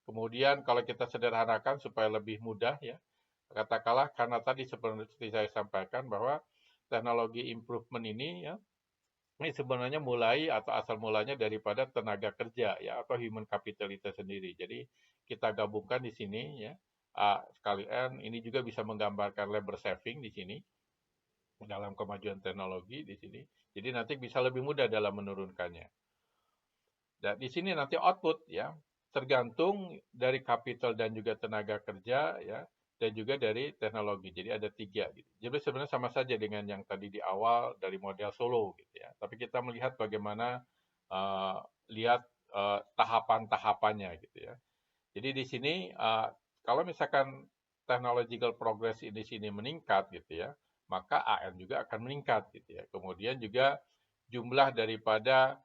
Kemudian kalau kita sederhanakan supaya lebih mudah ya, katakanlah karena tadi seperti saya sampaikan bahwa teknologi improvement ini ya, ini sebenarnya mulai atau asal mulanya daripada tenaga kerja ya atau human capital itu sendiri. Jadi kita gabungkan di sini ya, sekalian ini juga bisa menggambarkan labor saving di sini dalam kemajuan teknologi di sini. Jadi nanti bisa lebih mudah dalam menurunkannya. Dan di sini nanti output ya tergantung dari capital dan juga tenaga kerja ya dan juga dari teknologi. Jadi ada 3 gitu. Jadi sebenarnya sama saja dengan yang tadi di awal dari model solo gitu ya. Tapi kita melihat bagaimana lihat tahapan-tahapannya gitu ya. Jadi di sini kalau misalkan technological progress di sini meningkat gitu ya, maka AN juga akan meningkat gitu ya. Kemudian juga jumlah daripada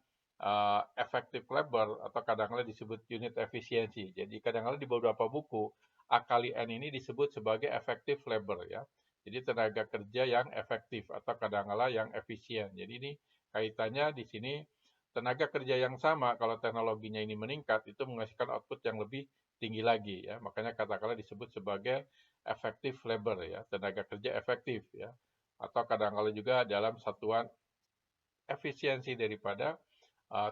effective labor atau kadang-kadang disebut unit efisiensi. Jadi kadang-kadang di beberapa buku A kali N ini disebut sebagai effective labor ya. Jadi tenaga kerja yang efektif atau kadang-kadang yang efisien. Jadi ini kaitannya di sini tenaga kerja yang sama kalau teknologinya ini meningkat itu menghasilkan output yang lebih tinggi lagi ya. Makanya katakanlah disebut sebagai effective labor ya, tenaga kerja efektif ya. Atau kadang-kadang juga dalam satuan efisiensi daripada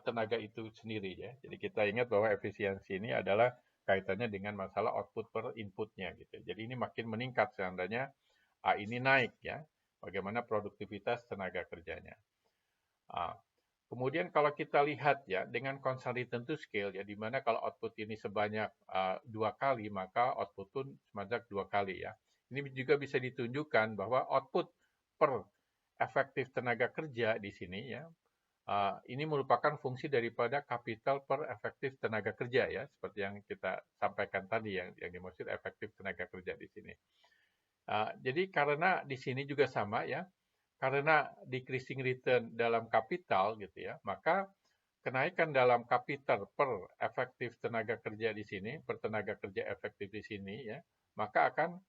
tenaga itu sendiri ya. Jadi kita ingat bahwa efisiensi ini adalah kaitannya dengan masalah output per inputnya gitu. Jadi ini makin meningkat seandainya A ini naik ya. Bagaimana produktivitas tenaga kerjanya. Kemudian kalau kita lihat ya dengan consolidated to scale ya di mana kalau output ini sebanyak 2 kali maka output pun sebanyak 2 kali ya. Ini juga bisa ditunjukkan bahwa output per efektif tenaga kerja di sini ya ini merupakan fungsi daripada kapital per efektif tenaga kerja ya, seperti yang kita sampaikan tadi yang dimaksud efektif tenaga kerja di sini. Jadi karena di sini juga sama ya, karena decreasing return dalam kapital gitu ya, maka kenaikan dalam kapital per efektif tenaga kerja di sini, per tenaga kerja efektif di sini ya, maka akan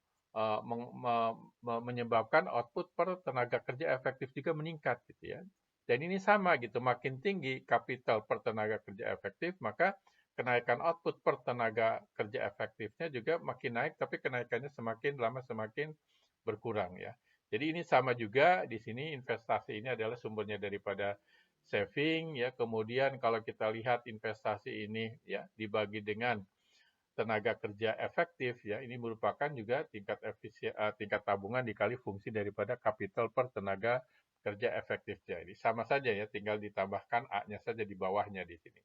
menyebabkan output per tenaga kerja efektif juga meningkat gitu ya. Dan ini sama gitu, makin tinggi kapital per tenaga kerja efektif, maka kenaikan output per tenaga kerja efektifnya juga makin naik, tapi kenaikannya semakin lama semakin berkurang ya. Jadi ini sama juga di sini investasi ini adalah sumbernya daripada saving ya. Kemudian kalau kita lihat investasi ini ya dibagi dengan tenaga kerja efektif ya, ini merupakan juga tingkat tabungan dikali fungsi daripada kapital per tenaga kerja efektif. Jadi sama saja ya, tinggal ditambahkan A-nya saja di bawahnya di sini.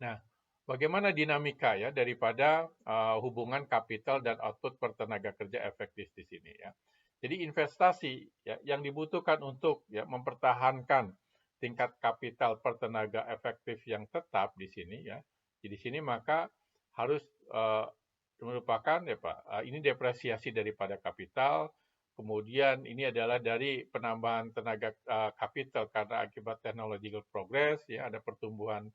Nah, bagaimana dinamika ya daripada hubungan kapital dan output per tenaga kerja efektif di sini ya. Jadi investasi ya yang dibutuhkan untuk ya mempertahankan tingkat kapital per tenaga efektif yang tetap di sini ya. Di sini maka harus merupakan ya Pak, ini depresiasi daripada kapital. Kemudian ini adalah dari penambahan tenaga kapital karena akibat technological progress ya, ada pertumbuhan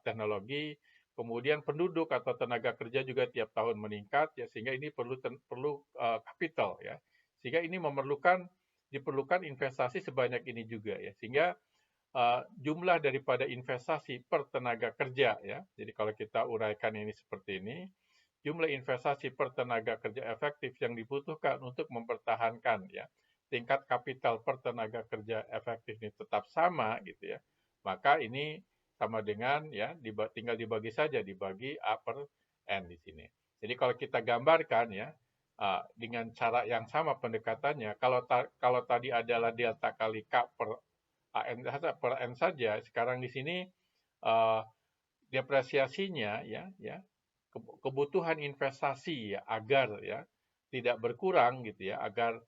teknologi, kemudian penduduk atau tenaga kerja juga tiap tahun meningkat ya, sehingga ini perlu kapital ya, sehingga ini diperlukan investasi sebanyak ini juga ya, sehingga jumlah daripada investasi per tenaga kerja ya, jadi kalau kita uraikan ini seperti ini, jumlah investasi per tenaga kerja efektif yang dibutuhkan untuk mempertahankan ya tingkat kapital per tenaga kerja efektif ini tetap sama gitu ya, maka ini sama dengan ya tinggal dibagi saja, dibagi A per N di sini. Jadi kalau kita gambarkan ya dengan cara yang sama pendekatannya, kalau tadi adalah delta kali K per N saja, sekarang di sini depresiasinya ya kebutuhan investasi ya agar ya tidak berkurang gitu ya, agar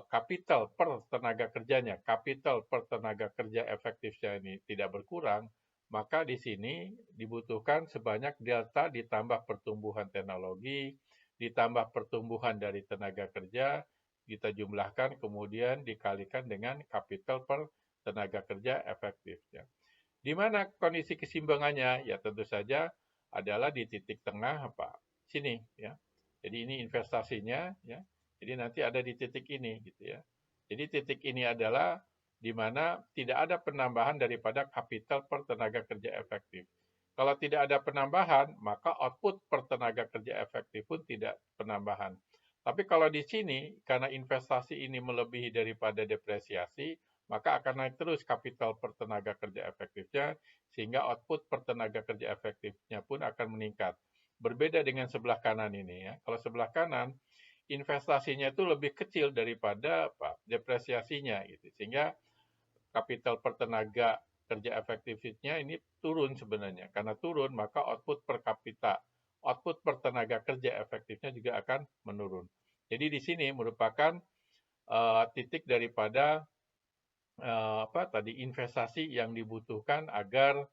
kapital per tenaga kerjanya, kapital per tenaga kerja efektifnya ini tidak berkurang, maka di sini dibutuhkan sebanyak delta ditambah pertumbuhan teknologi, ditambah pertumbuhan dari tenaga kerja, kita jumlahkan kemudian dikalikan dengan kapital per tenaga kerja efektifnya. Di mana kondisi keseimbangannya? Ya tentu saja adalah di titik tengah apa? Sini ya. Jadi ini investasinya ya. Jadi nanti ada di titik ini gitu ya. Jadi titik ini adalah di mana tidak ada penambahan daripada kapital per tenaga kerja efektif. Kalau tidak ada penambahan, maka output per tenaga kerja efektif pun tidak penambahan. Tapi kalau di sini, karena investasi ini melebihi daripada depresiasi, maka akan naik terus kapital per tenaga kerja efektifnya, sehingga output per tenaga kerja efektifnya pun akan meningkat. Berbeda dengan sebelah kanan ini ya. Kalau sebelah kanan, investasinya itu lebih kecil daripada depresiasinya gitu. Sehingga kapital per tenaga kerja efektifnya ini turun sebenarnya. Karena turun maka output per kapita, output per tenaga kerja efektifnya juga akan menurun. Jadi di sini merupakan titik daripada investasi yang dibutuhkan agar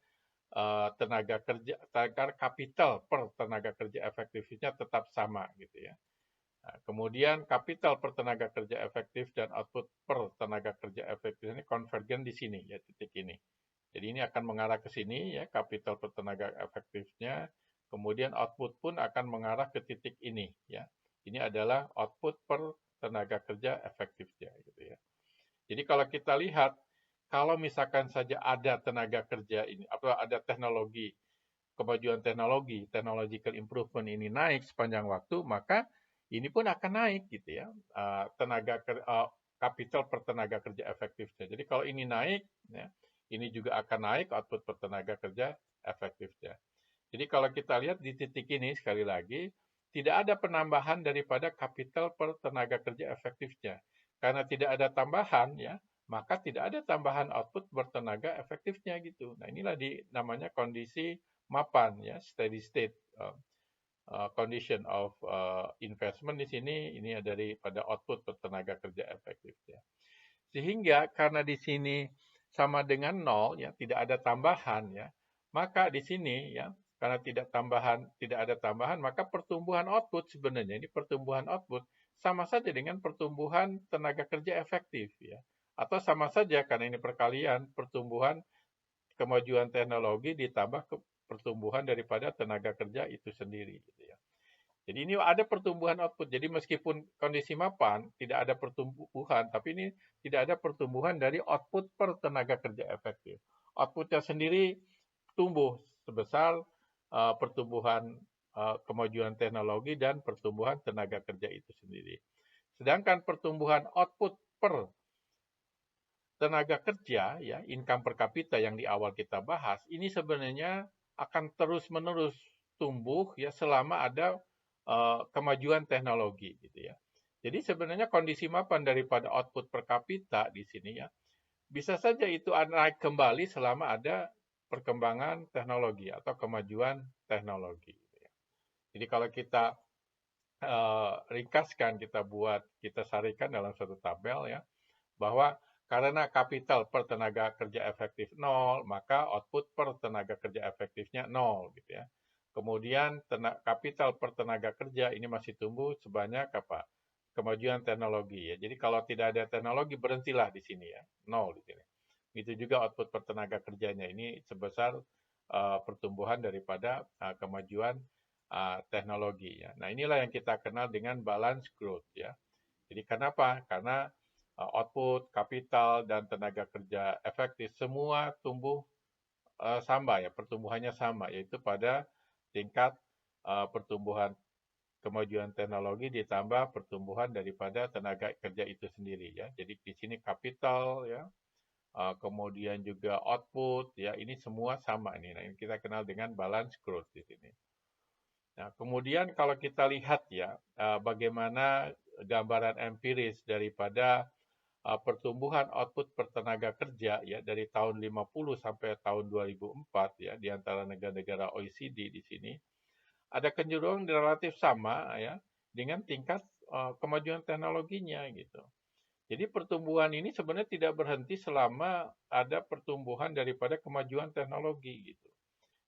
tenaga kerja, agar kapital per tenaga kerja efektifnya tetap sama gitu ya. Nah, kemudian kapital per tenaga kerja efektif dan output per tenaga kerja efektif ini konvergen di sini ya, titik ini. Jadi ini akan mengarah ke sini ya, kapital per tenaga efektifnya, kemudian output pun akan mengarah ke titik ini ya. Ini adalah output per tenaga kerja efektifnya gitu ya. Jadi kalau kita lihat, kalau misalkan saja ada tenaga kerja ini, atau ada teknologi, kemajuan teknologi, technological improvement ini naik sepanjang waktu, maka ini pun akan naik gitu ya, kapital per tenaga kerja efektifnya. Jadi kalau ini naik, ya, ini juga akan naik output per tenaga kerja efektifnya. Jadi kalau kita lihat di titik ini sekali lagi, tidak ada penambahan daripada kapital per tenaga kerja efektifnya. Karena tidak ada tambahan ya, maka tidak ada tambahan output bertenaga efektifnya gitu. Nah inilah namanya kondisi mapan ya, steady state condition of investment di sini, ini daripada output bertenaga kerja efektifnya. Sehingga karena di sini sama dengan nol ya, tidak ada tambahan ya, maka di sini ya karena tidak ada tambahan, maka pertumbuhan output sebenarnya ini pertumbuhan output sama saja dengan pertumbuhan tenaga kerja efektif ya. Atau sama saja karena ini perkalian pertumbuhan kemajuan teknologi ditambah pertumbuhan daripada tenaga kerja itu sendiri gitu ya. Jadi ini ada pertumbuhan output. Jadi meskipun kondisi mapan tidak ada pertumbuhan, tapi ini tidak ada pertumbuhan dari output per tenaga kerja efektif. Outputnya sendiri tumbuh sebesar pertumbuhan kemajuan teknologi dan pertumbuhan tenaga kerja itu sendiri. Sedangkan pertumbuhan output per tenaga kerja, ya, income per kapita yang di awal kita bahas, ini sebenarnya akan terus-menerus tumbuh ya selama ada kemajuan teknologi gitu ya. Jadi sebenarnya kondisi mapan daripada output per kapita di sini ya, bisa saja itu naik kembali selama ada perkembangan teknologi atau kemajuan teknologi. Gitu ya. Jadi kalau kita ringkaskan, kita sarikan dalam satu tabel ya, bahwa karena kapital per tenaga kerja efektif 0, maka output per tenaga kerja efektifnya 0 gitu ya. Kemudian kapital per tenaga kerja ini masih tumbuh sebanyak apa? Kemajuan teknologi ya. Jadi kalau tidak ada teknologi berhentilah di sini ya, 0 di sini. Itu juga output per tenaga kerjanya ini sebesar pertumbuhan daripada kemajuan teknologi ya. Nah, inilah yang kita kenal dengan balance growth ya. Jadi kenapa? Karena output, kapital, dan tenaga kerja efektif semua tumbuh sama ya, pertumbuhannya sama, yaitu pada tingkat pertumbuhan kemajuan teknologi ditambah pertumbuhan daripada tenaga kerja itu sendiri ya. Jadi di sini kapital ya, kemudian juga output ya, ini semua sama nih. Nah, ini kita kenal dengan balance growth di sini. Nah, kemudian kalau kita lihat ya, bagaimana gambaran empiris daripada pertumbuhan output per tenaga kerja ya dari tahun 50 sampai tahun 2004 ya di antara negara-negara OECD di sini ada kecenderungan relatif sama ya dengan tingkat kemajuan teknologinya gitu. Jadi pertumbuhan ini sebenarnya tidak berhenti selama ada pertumbuhan daripada kemajuan teknologi gitu.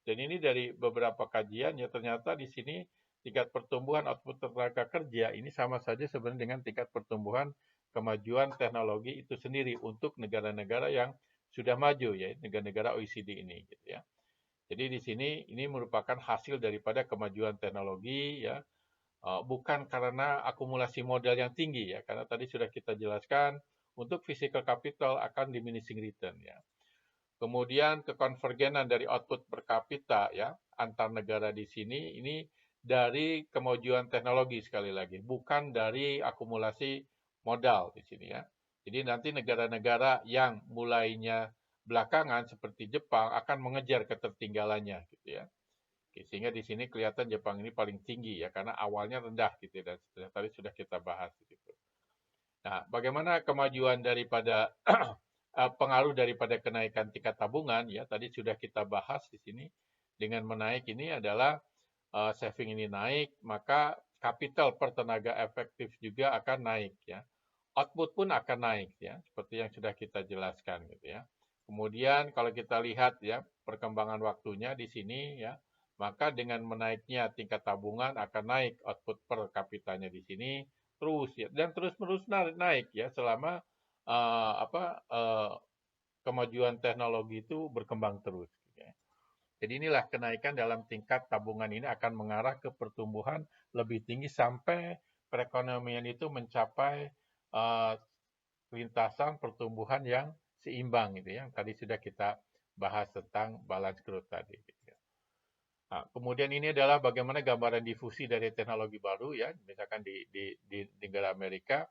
Dan ini dari beberapa kajian ya ternyata di sini tingkat pertumbuhan output tenaga kerja ini sama saja sebenarnya dengan tingkat pertumbuhan kemajuan teknologi itu sendiri untuk negara-negara yang sudah maju ya, negara-negara OECD ini gitu ya. Jadi di sini ini merupakan hasil daripada kemajuan teknologi ya, bukan karena akumulasi modal yang tinggi ya, karena tadi sudah kita jelaskan untuk physical capital akan diminishing return ya. Kemudian kekonvergenan dari output per kapita ya antar negara di sini ini dari kemajuan teknologi sekali lagi, bukan dari akumulasi modal di sini ya. Jadi nanti negara-negara yang mulainya belakangan seperti Jepang akan mengejar ketertinggalannya gitu ya. Sehingga di sini kelihatan Jepang ini paling tinggi ya karena awalnya rendah gitu ya, dan tadi sudah kita bahas gitu. Nah, bagaimana kemajuan daripada pengaruh daripada kenaikan tingkat tabungan ya tadi sudah kita bahas di sini dengan menaik ini adalah saving ini naik maka kapital per tenaga efektif juga akan naik ya output pun akan naik ya seperti yang sudah kita jelaskan gitu ya kemudian kalau kita lihat ya perkembangan waktunya di sini ya maka dengan menaiknya tingkat tabungan akan naik output per kapitanya di sini terus ya dan terus-menerus naik ya selama kemajuan teknologi itu berkembang terus. Gitu ya. Jadi inilah kenaikan dalam tingkat tabungan ini akan mengarah ke pertumbuhan lebih tinggi sampai perekonomian itu mencapai lintasan pertumbuhan yang seimbang gitu ya. Yang tadi sudah kita bahas tentang balance growth tadi. Gitu ya. Nah, kemudian ini adalah bagaimana gambaran difusi dari teknologi baru ya, misalkan di negara Amerika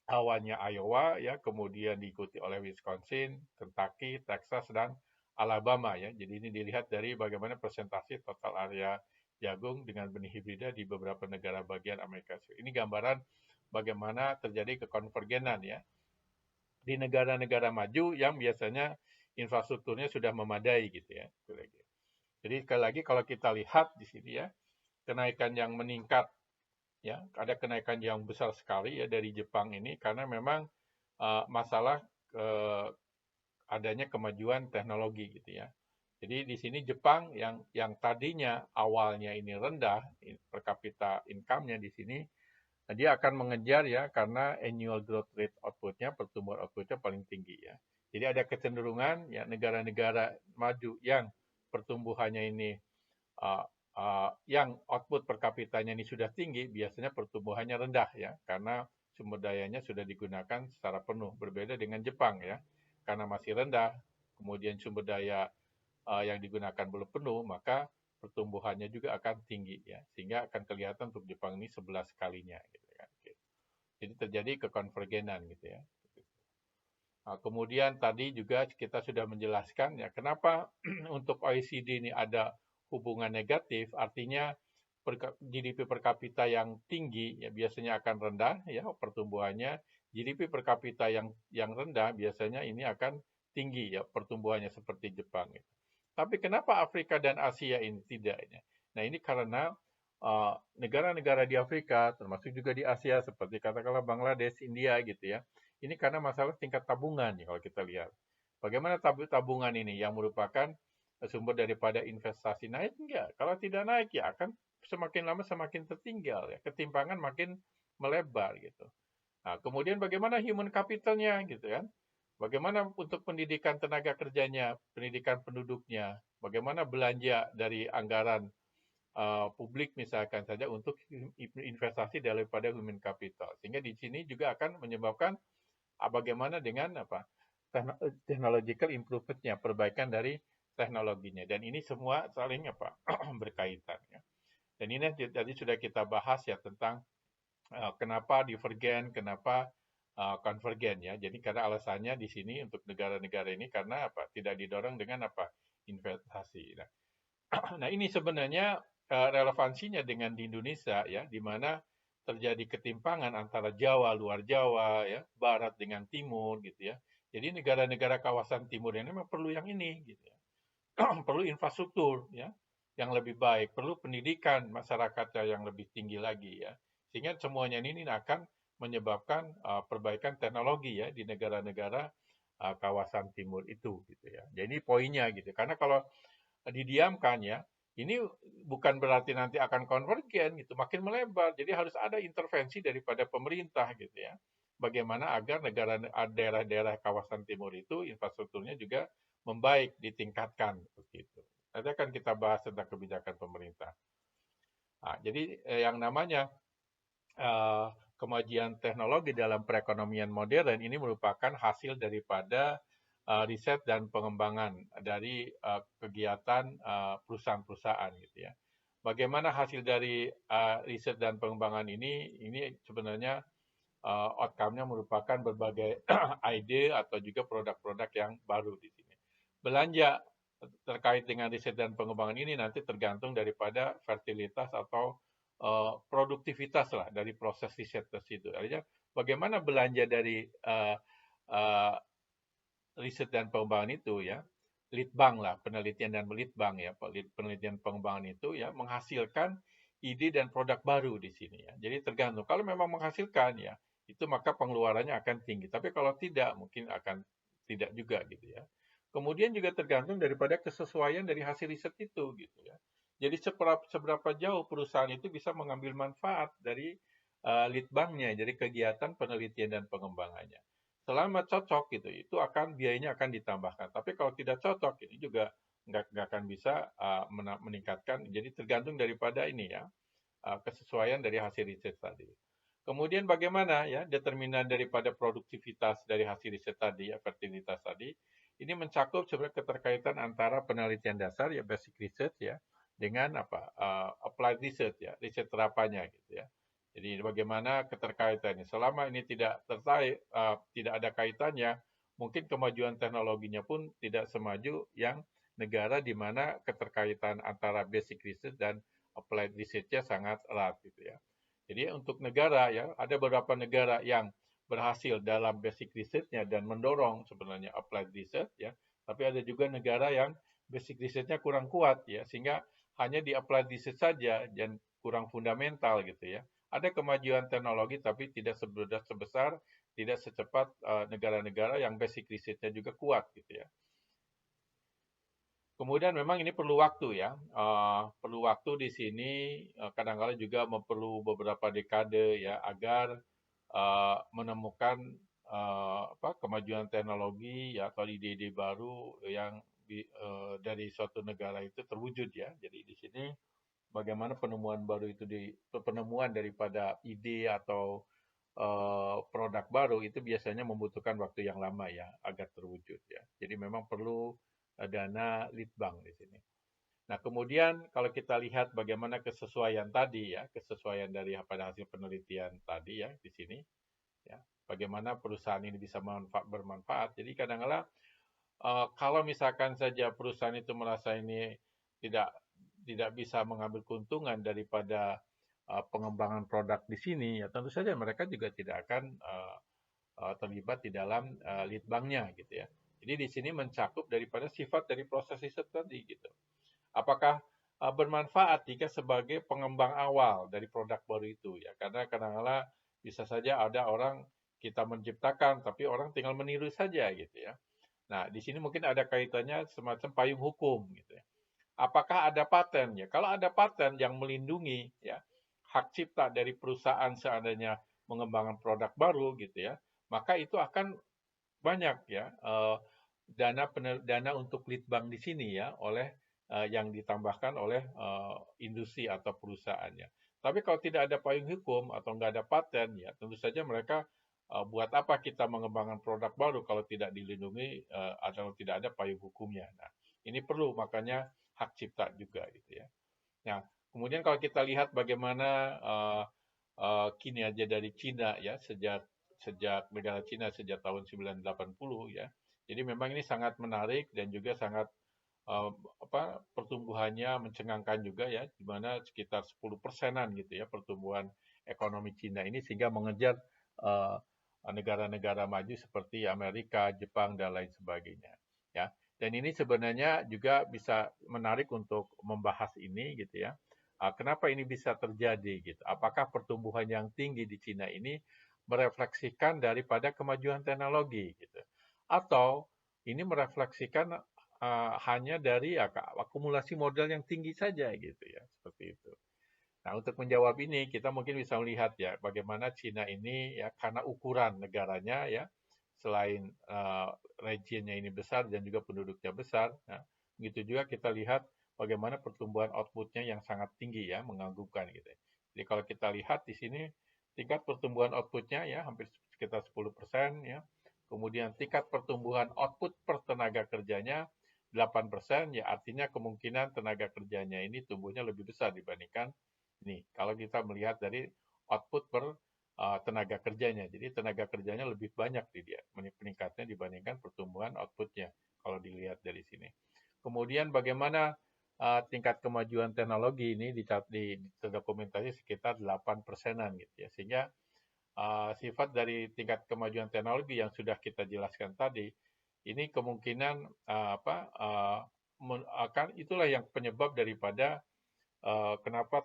awalnya Iowa ya, kemudian diikuti oleh Wisconsin, Kentucky, Texas dan Alabama ya. Jadi ini dilihat dari bagaimana presentasi total area jagung dengan benih hibrida di beberapa negara bagian Amerika Serikat. Ini gambaran bagaimana terjadi kekonvergenan ya di negara-negara maju yang biasanya infrastrukturnya sudah memadai gitu ya. Jadi sekali lagi kalau kita lihat di sini ya, kenaikan yang meningkat ya ada kenaikan yang besar sekali ya dari Jepang ini karena memang masalah adanya kemajuan teknologi gitu ya. Jadi di sini Jepang yang tadinya awalnya ini rendah per kapita income-nya di sini, nah dia akan mengejar ya karena annual growth rate output-nya, pertumbuhan output-nya paling tinggi ya. Jadi ada kecenderungan ya negara-negara maju yang pertumbuhannya ini yang output per kapitanya ini sudah tinggi, biasanya pertumbuhannya rendah ya, karena sumber dayanya sudah digunakan secara penuh. Berbeda dengan Jepang ya, karena masih rendah, kemudian sumber daya yang digunakan belum penuh, maka pertumbuhannya juga akan tinggi ya, sehingga akan kelihatan untuk Jepang ini 11 kalinya gitu kan. Jadi terjadi kekonvergenan gitu ya. Nah, kemudian tadi juga kita sudah menjelaskan ya kenapa untuk OECD ini ada hubungan negatif, artinya GDP per kapita yang tinggi ya biasanya akan rendah ya pertumbuhannya, GDP per kapita yang rendah biasanya ini akan tinggi ya pertumbuhannya seperti Jepang. Ya. Tapi kenapa Afrika dan Asia ini tidak? Ya? Nah ini karena negara-negara di Afrika termasuk juga di Asia seperti katakanlah Bangladesh, India gitu ya ini karena masalah tingkat tabungan ya kalau kita lihat. Bagaimana tabungan ini yang merupakan sumber daripada investasi naik enggak? Kalau tidak naik ya akan semakin lama semakin tertinggal ya, ketimpangan makin melebar gitu. Nah, kemudian bagaimana human capitalnya gitu kan? Bagaimana untuk pendidikan tenaga kerjanya, pendidikan penduduknya, bagaimana belanja dari anggaran publik misalkan saja untuk investasi daripada human capital. Sehingga di sini juga akan menyebabkan bagaimana dengan technological improvementnya, perbaikan dari teknologinya. Dan ini semua saling berkaitan. Ya. Dan ini tadi sudah kita bahas ya tentang kenapa divergen, kenapa konvergen ya. Jadi karena alasannya di sini untuk negara-negara ini karena tidak didorong dengan investasi. Nah ini sebenarnya relevansinya dengan di Indonesia ya, di mana terjadi ketimpangan antara Jawa, luar Jawa, ya, Barat dengan Timur, gitu ya. Jadi negara-negara kawasan Timur ini memang perlu yang ini, gitu ya. Perlu infrastruktur, ya, yang lebih baik, perlu pendidikan masyarakatnya yang lebih tinggi lagi, ya. Sehingga semuanya ini akan menyebabkan perbaikan teknologi ya di negara-negara kawasan Timur itu, gitu ya. Jadi poinnya gitu. Karena kalau didiamkan ya, ini bukan berarti nanti akan konvergen gitu, makin melebar. Jadi harus ada intervensi daripada pemerintah gitu ya. Bagaimana agar daerah-daerah kawasan timur itu infrastrukturnya juga membaik, ditingkatkan begitu. Nanti akan kita bahas tentang kebijakan pemerintah. Nah, jadi yang namanya kemajuan teknologi dalam perekonomian modern ini merupakan hasil daripada riset dan pengembangan dari kegiatan perusahaan-perusahaan gitu ya. Bagaimana hasil dari riset dan pengembangan ini sebenarnya outcome-nya merupakan berbagai ide atau juga produk-produk yang baru di sini. Belanja terkait dengan riset dan pengembangan ini nanti tergantung daripada fertilitas atau produktivitas lah dari proses riset tersebut. Artinya bagaimana belanja dari uh, riset dan pengembangan itu ya, litbang lah, penelitian dan litbang ya, penelitian pengembangan itu ya menghasilkan ide dan produk baru di sini ya. Jadi tergantung. Kalau memang menghasilkan ya, itu maka pengeluarannya akan tinggi. Tapi kalau tidak, mungkin akan tidak juga gitu ya. Kemudian juga tergantung daripada kesesuaian dari hasil riset itu gitu ya. Jadi seberapa jauh perusahaan itu bisa mengambil manfaat dari litbangnya, jadi kegiatan penelitian dan pengembangannya. Selama cocok gitu, itu akan biayanya akan ditambahkan. Tapi kalau tidak cocok, ini juga nggak akan bisa meningkatkan. Jadi tergantung daripada ini ya, kesesuaian dari hasil riset tadi. Kemudian bagaimana ya determinan daripada produktivitas dari hasil riset tadi, ya, fertilitas tadi, ini mencakup sebenarnya keterkaitan antara penelitian dasar ya basic research ya dengan applied research ya riset terapannya gitu ya. Jadi bagaimana keterkaitannya? Selama ini tidak tidak ada kaitannya, mungkin kemajuan teknologinya pun tidak semaju yang negara di mana keterkaitan antara basic research dan applied research-nya sangat erat gitu ya. Jadi untuk negara ya, ada beberapa negara yang berhasil dalam basic research-nya dan mendorong sebenarnya applied research ya, tapi ada juga negara yang basic research-nya kurang kuat ya, sehingga hanya di applied research saja dan kurang fundamental gitu ya. Ada kemajuan teknologi tapi tidak sebesar, tidak secepat negara-negara yang basic research-nya juga kuat gitu ya. Kemudian memang ini perlu waktu ya, perlu waktu di sini kadang-kala juga perlu beberapa dekade ya agar menemukan kemajuan teknologi ya atau ide-ide baru yang dari suatu negara itu terwujud ya. Jadi di sini bagaimana penemuan baru itu penemuan daripada ide atau produk baru itu biasanya membutuhkan waktu yang lama ya agar terwujud ya. Jadi memang perlu dana lead bank di sini. Nah, kemudian kalau kita lihat bagaimana kesesuaian tadi ya, kesesuaian dari pada hasil penelitian tadi ya di sini ya, bagaimana perusahaan ini bisa bermanfaat. Jadi kadang-kadang kalau misalkan saja perusahaan itu merasa ini tidak tidak bisa mengambil keuntungan daripada pengembangan produk di sini, ya tentu saja mereka juga tidak akan terlibat di dalam lead banknya gitu ya. Jadi di sini mencakup daripada sifat dari proses riset tadi gitu. Apakah bermanfaat jika sebagai pengembang awal dari produk baru itu ya? Karena kadang-kadang bisa saja ada orang kita menciptakan, tapi orang tinggal meniru saja gitu ya. Nah, di sini mungkin ada kaitannya semacam payung hukum gitu ya. Apakah ada paten ya? Kalau ada paten yang melindungi ya hak cipta dari perusahaan seandainya mengembangkan produk baru gitu ya, maka itu akan banyak ya dana untuk lead bank di sini ya oleh yang ditambahkan oleh industri atau perusahaannya. Tapi kalau tidak ada payung hukum atau nggak ada paten ya tentu saja mereka buat apa kita mengembangkan produk baru kalau tidak dilindungi atau tidak ada payung hukumnya. Nah, ini perlu makanya hak cipta juga gitu ya. Nah, kemudian kalau kita lihat bagaimana kinerja dari Cina ya sejak negara Cina sejak tahun 1980 ya. Jadi memang ini sangat menarik dan juga sangat uh, pertumbuhannya mencengangkan juga ya, di mana sekitar 10%-an gitu ya pertumbuhan ekonomi Cina ini sehingga mengejar negara-negara maju seperti Amerika, Jepang dan lain sebagainya ya. Dan ini sebenarnya juga bisa menarik untuk membahas ini gitu ya. Kenapa ini bisa terjadi gitu? Apakah pertumbuhan yang tinggi di Cina ini merefleksikan daripada kemajuan teknologi gitu? Atau ini merefleksikan hanya dari akumulasi modal yang tinggi saja gitu ya, seperti itu. Nah, untuk menjawab ini kita mungkin bisa melihat ya bagaimana Cina ini ya karena ukuran negaranya ya selain regionnya ini besar dan juga penduduknya besar, nah, begitu juga kita lihat bagaimana pertumbuhan outputnya yang sangat tinggi ya, mengagumkan gitu. Jadi kalau kita lihat di sini tingkat pertumbuhan outputnya ya hampir sekitar 10% ya. Kemudian tingkat pertumbuhan output per tenaga kerjanya 8%, ya artinya kemungkinan tenaga kerjanya ini tumbuhnya lebih besar dibandingkan ini. Kalau kita melihat dari output per tenaga kerjanya. Jadi tenaga kerjanya lebih banyak di dia meningkatnya dibandingkan pertumbuhan outputnya kalau dilihat dari sini. Kemudian bagaimana tingkat kemajuan teknologi ini terdokumentasi sekitar 8%-an gitu ya. Sehingga sifat dari tingkat kemajuan teknologi yang sudah kita jelaskan tadi, ini kemungkinan akan itulah yang penyebab daripada kenapa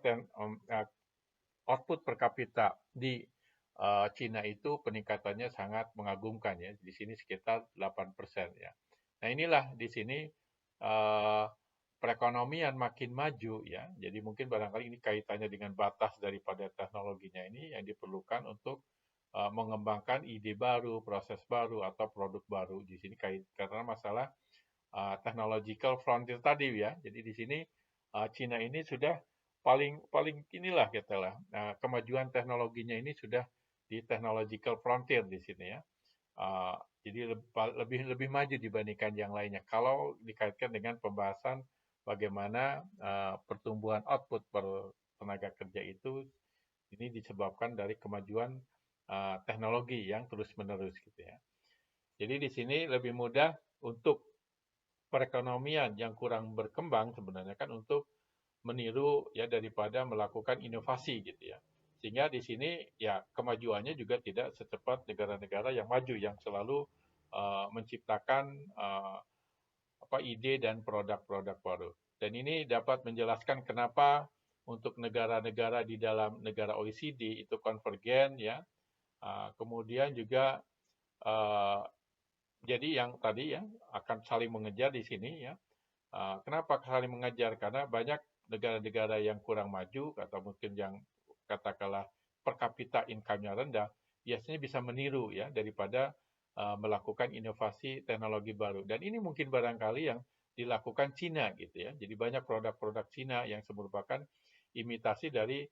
output per kapita di Cina itu peningkatannya sangat mengagumkan ya. Di sini sekitar 8% ya. Nah, inilah di sini perekonomian makin maju ya. Jadi mungkin barangkali ini kaitannya dengan batas daripada teknologinya ini yang diperlukan untuk mengembangkan ide baru, proses baru atau produk baru di sini karena masalah technological frontier tadi ya. Jadi di sini Cina ini sudah paling inilah kita lah kemajuan teknologinya ini sudah di technological frontier di sini ya. Jadi lebih maju dibandingkan yang lainnya. Kalau dikaitkan dengan pembahasan bagaimana pertumbuhan output per tenaga kerja itu ini disebabkan dari kemajuan teknologi yang terus-menerus gitu ya. Jadi di sini lebih mudah untuk perekonomian yang kurang berkembang sebenarnya kan untuk meniru ya daripada melakukan inovasi gitu ya. Sehingga di sini ya kemajuannya juga tidak secepat negara-negara yang maju yang selalu menciptakan ide dan produk-produk baru. Dan ini dapat menjelaskan kenapa untuk negara-negara di dalam negara OECD itu konvergen ya. Kemudian juga jadi yang tadi ya akan saling mengejar di sini ya. Kenapa saling mengejar? Karena banyak negara-negara yang kurang maju atau mungkin yang katakanlah per kapita income-nya rendah, biasanya bisa meniru ya daripada melakukan inovasi teknologi baru. Dan ini mungkin barangkali yang dilakukan Cina gitu ya. Jadi banyak produk-produk Cina yang merupakan imitasi dari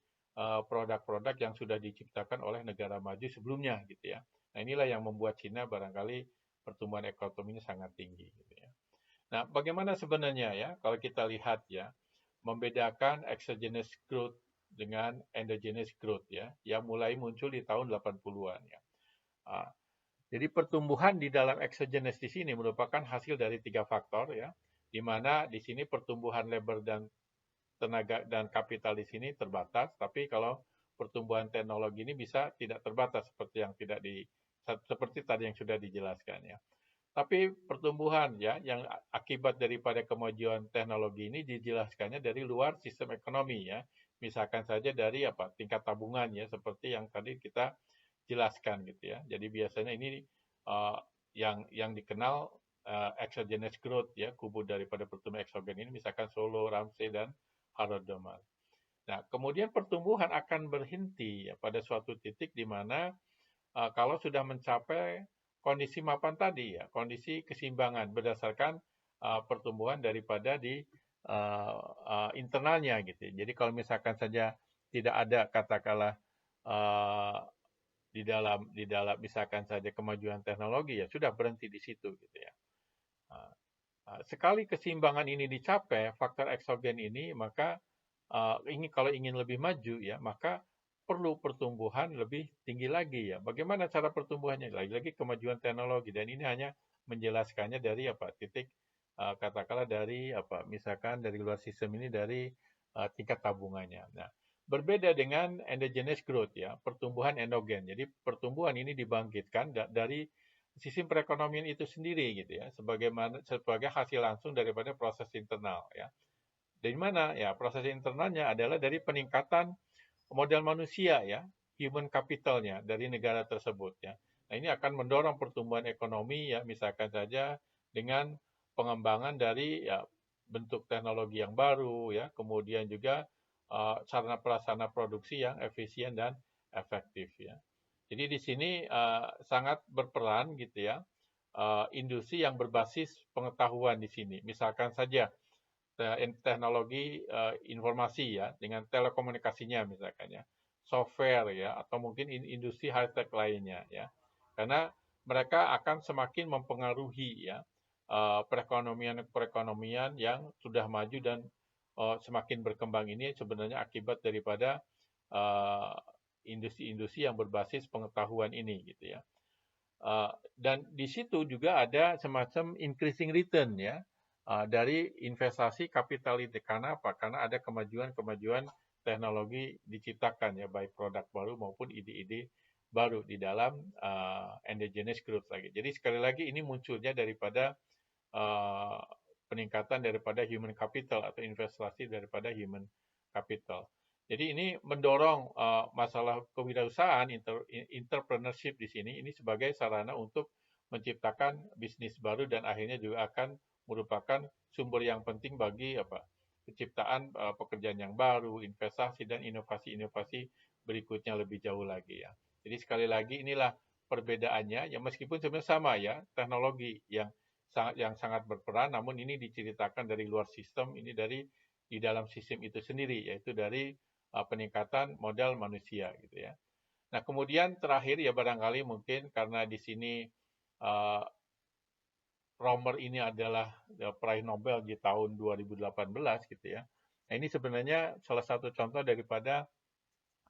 produk-produk yang sudah diciptakan oleh negara maju sebelumnya gitu ya. Nah inilah yang membuat Cina barangkali pertumbuhan ekonominya sangat tinggi gitu ya. Nah, bagaimana sebenarnya ya kalau kita lihat ya membedakan exogenous growth dengan endogenous growth ya, yang mulai muncul di tahun 80-an ya. Jadi pertumbuhan di dalam exogenous di sini merupakan hasil dari 3 faktor ya, di mana di sini pertumbuhan labor dan tenaga dan kapital di sini terbatas, tapi kalau pertumbuhan teknologi ini bisa tidak terbatas seperti tadi yang sudah dijelaskan ya. Tapi pertumbuhan ya yang akibat daripada kemajuan teknologi ini dijelaskannya dari luar sistem ekonomi ya. Misalkan saja dari tingkat tabungan ya, seperti yang tadi kita jelaskan gitu ya. Jadi biasanya ini yang dikenal exogenous growth ya, kubu daripada pertumbuhan eksogen ini misalkan Solow, Ramsey dan Harold Domar. Nah, kemudian pertumbuhan akan berhenti ya, pada suatu titik di mana kalau sudah mencapai kondisi mapan tadi ya, kondisi keseimbangan berdasarkan pertumbuhan daripada di internalnya gitu. Jadi kalau misalkan saja tidak ada katakanlah di dalam misalkan saja kemajuan teknologi ya sudah berhenti di situ gitu ya. Sekali keseimbangan ini dicapai faktor eksogen ini, maka kalau ingin lebih maju ya, maka perlu pertumbuhan lebih tinggi lagi ya. Bagaimana cara pertumbuhannya? Lagi-lagi kemajuan teknologi, dan ini hanya menjelaskannya dari titik katakanlah dari misalkan dari luar sistem ini dari tingkat tabungannya. Nah, berbeda dengan endogenous growth ya, pertumbuhan endogen. Jadi pertumbuhan ini dibangkitkan dari sistem perekonomian itu sendiri gitu ya, sebagai hasil langsung daripada proses internal ya. Dari mana ya? Proses internalnya adalah dari peningkatan modal manusia ya, human capitalnya dari negara tersebut ya. Nah, ini akan mendorong pertumbuhan ekonomi ya, misalkan saja dengan pengembangan dari ya bentuk teknologi yang baru ya, kemudian juga sarana prasarana produksi yang efisien dan efektif ya. Jadi di sini sangat berperan gitu ya, industri yang berbasis pengetahuan di sini. Misalkan saja teknologi informasi ya, dengan telekomunikasinya misalkan ya, software ya, atau mungkin industri high tech lainnya ya. Karena mereka akan semakin mempengaruhi ya perekonomian yang sudah maju dan semakin berkembang ini sebenarnya akibat daripada industri-industri yang berbasis pengetahuan ini gitu ya. Dan di situ juga ada semacam increasing return ya, dari investasi kapital itu. Karena apa? Karena ada kemajuan-kemajuan teknologi diciptakan ya, baik produk baru maupun ide-ide baru di dalam endogenous growth lagi. Jadi sekali lagi ini munculnya daripada peningkatan daripada human capital atau investasi daripada human capital. Jadi ini mendorong masalah kewirausahaan, entrepreneurship di sini, ini sebagai sarana untuk menciptakan bisnis baru dan akhirnya juga akan merupakan sumber yang penting bagi penciptaan pekerjaan yang baru, investasi dan inovasi-inovasi berikutnya lebih jauh lagi ya. Jadi sekali lagi inilah perbedaannya ya, meskipun sebenarnya sama ya, teknologi yang sangat berperan, namun ini diceritakan dari luar sistem, ini dari di dalam sistem itu sendiri, yaitu dari peningkatan modal manusia gitu ya. Nah, kemudian terakhir ya barangkali mungkin karena di sini Romer ini adalah peraih Nobel di tahun 2018 gitu ya. Nah, ini sebenarnya salah satu contoh daripada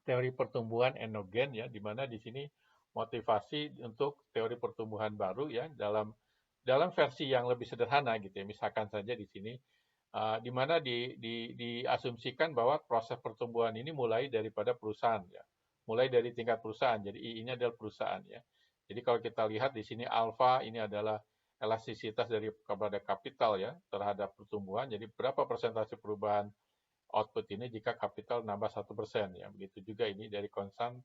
teori pertumbuhan endogen ya, di mana di sini motivasi untuk teori pertumbuhan baru ya dalam versi yang lebih sederhana gitu ya. Misalkan saja di sini di mana diasumsikan bahwa proses pertumbuhan ini mulai daripada perusahaan ya, mulai dari tingkat perusahaan. Jadi ini adalah perusahaan ya. Jadi kalau kita lihat di sini alfa ini adalah elastisitas dari kepada kapital ya terhadap pertumbuhan. Jadi berapa persentase perubahan output ini jika kapital nambah 1% ya. Begitu juga ini dari constant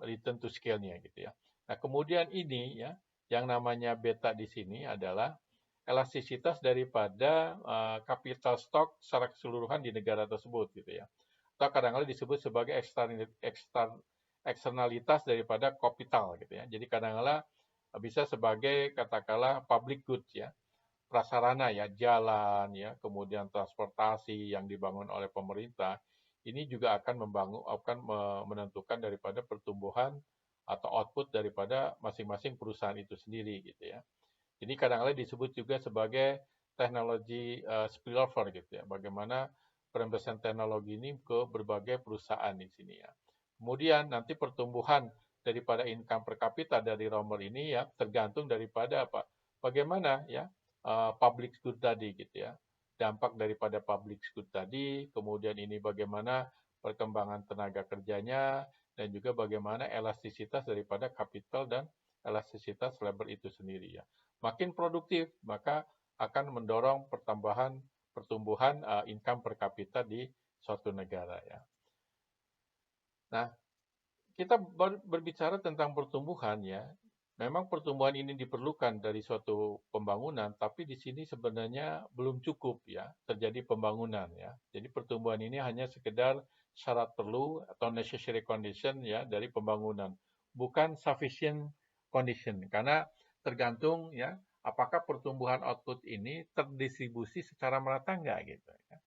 return to scale-nya gitu ya. Nah kemudian ini ya yang namanya beta di sini adalah elastisitas daripada capital stock secara keseluruhan di negara tersebut gitu ya. Atau kadang-kadang disebut sebagai eksternalitas daripada kapital gitu ya. Jadi kadang-kadang bisa sebagai katakanlah public goods ya, prasarana ya, jalan ya, kemudian transportasi yang dibangun oleh pemerintah. Ini juga akan menentukan daripada pertumbuhan atau output daripada masing-masing perusahaan itu sendiri gitu ya. Jadi kadang-kadang disebut juga sebagai teknologi spillover gitu ya, bagaimana pembebasan teknologi ini ke berbagai perusahaan di sini ya. Kemudian nanti pertumbuhan daripada income per kapita dari romer ini ya tergantung daripada apa? Bagaimana ya public good tadi gitu ya. Dampak daripada public good tadi, kemudian ini bagaimana perkembangan tenaga kerjanya, dan juga bagaimana elastisitas daripada kapital dan elastisitas labor itu sendiri ya. Makin produktif, maka akan mendorong pertumbuhan income per kapita di suatu negara ya. Nah, kita berbicara tentang pertumbuhan ya. Memang pertumbuhan ini diperlukan dari suatu pembangunan, tapi di sini sebenarnya belum cukup ya terjadi pembangunan ya. Jadi pertumbuhan ini hanya sekedar syarat perlu atau necessary condition ya dari pembangunan, bukan sufficient condition karena tergantung ya apakah pertumbuhan output ini terdistribusi secara merata enggak gitu ya.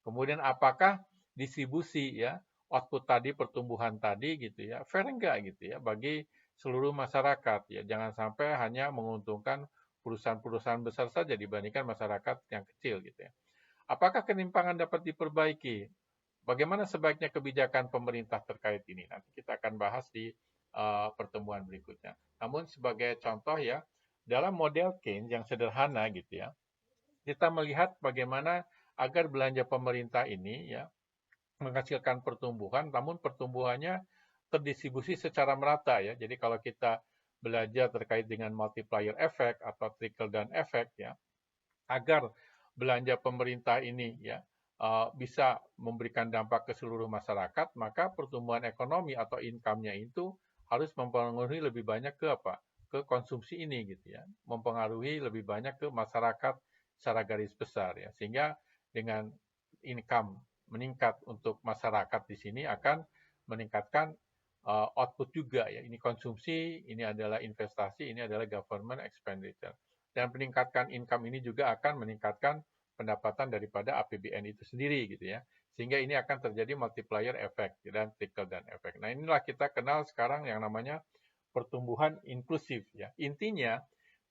Kemudian apakah distribusi ya output tadi, pertumbuhan tadi gitu ya, fair enggak gitu ya bagi seluruh masyarakat ya. Jangan sampai hanya menguntungkan perusahaan-perusahaan besar saja dibandingkan masyarakat yang kecil gitu ya. Apakah ketimpangan dapat diperbaiki? Bagaimana sebaiknya kebijakan pemerintah terkait ini? Nanti kita akan bahas di pertemuan berikutnya. Namun sebagai contoh ya, dalam model Keynes yang sederhana gitu ya, kita melihat bagaimana agar belanja pemerintah ini ya menghasilkan pertumbuhan, namun pertumbuhannya terdistribusi secara merata ya. Jadi kalau kita belajar terkait dengan multiplier effect atau trickle down effect ya, agar belanja pemerintah ini ya bisa memberikan dampak ke seluruh masyarakat, maka pertumbuhan ekonomi atau income-nya itu harus mempengaruhi lebih banyak ke apa? Ke konsumsi ini gitu ya. Mempengaruhi lebih banyak ke masyarakat secara garis besar ya. Sehingga dengan income meningkat untuk masyarakat di sini akan meningkatkan output juga ya. Ini konsumsi, ini adalah investasi, ini adalah government expenditure. Dan meningkatkan income ini juga akan meningkatkan pendapatan daripada APBN itu sendiri gitu ya. Sehingga ini akan terjadi multiplier effect dan trickle down effect. Nah, inilah kita kenal sekarang yang namanya pertumbuhan inklusif ya. Intinya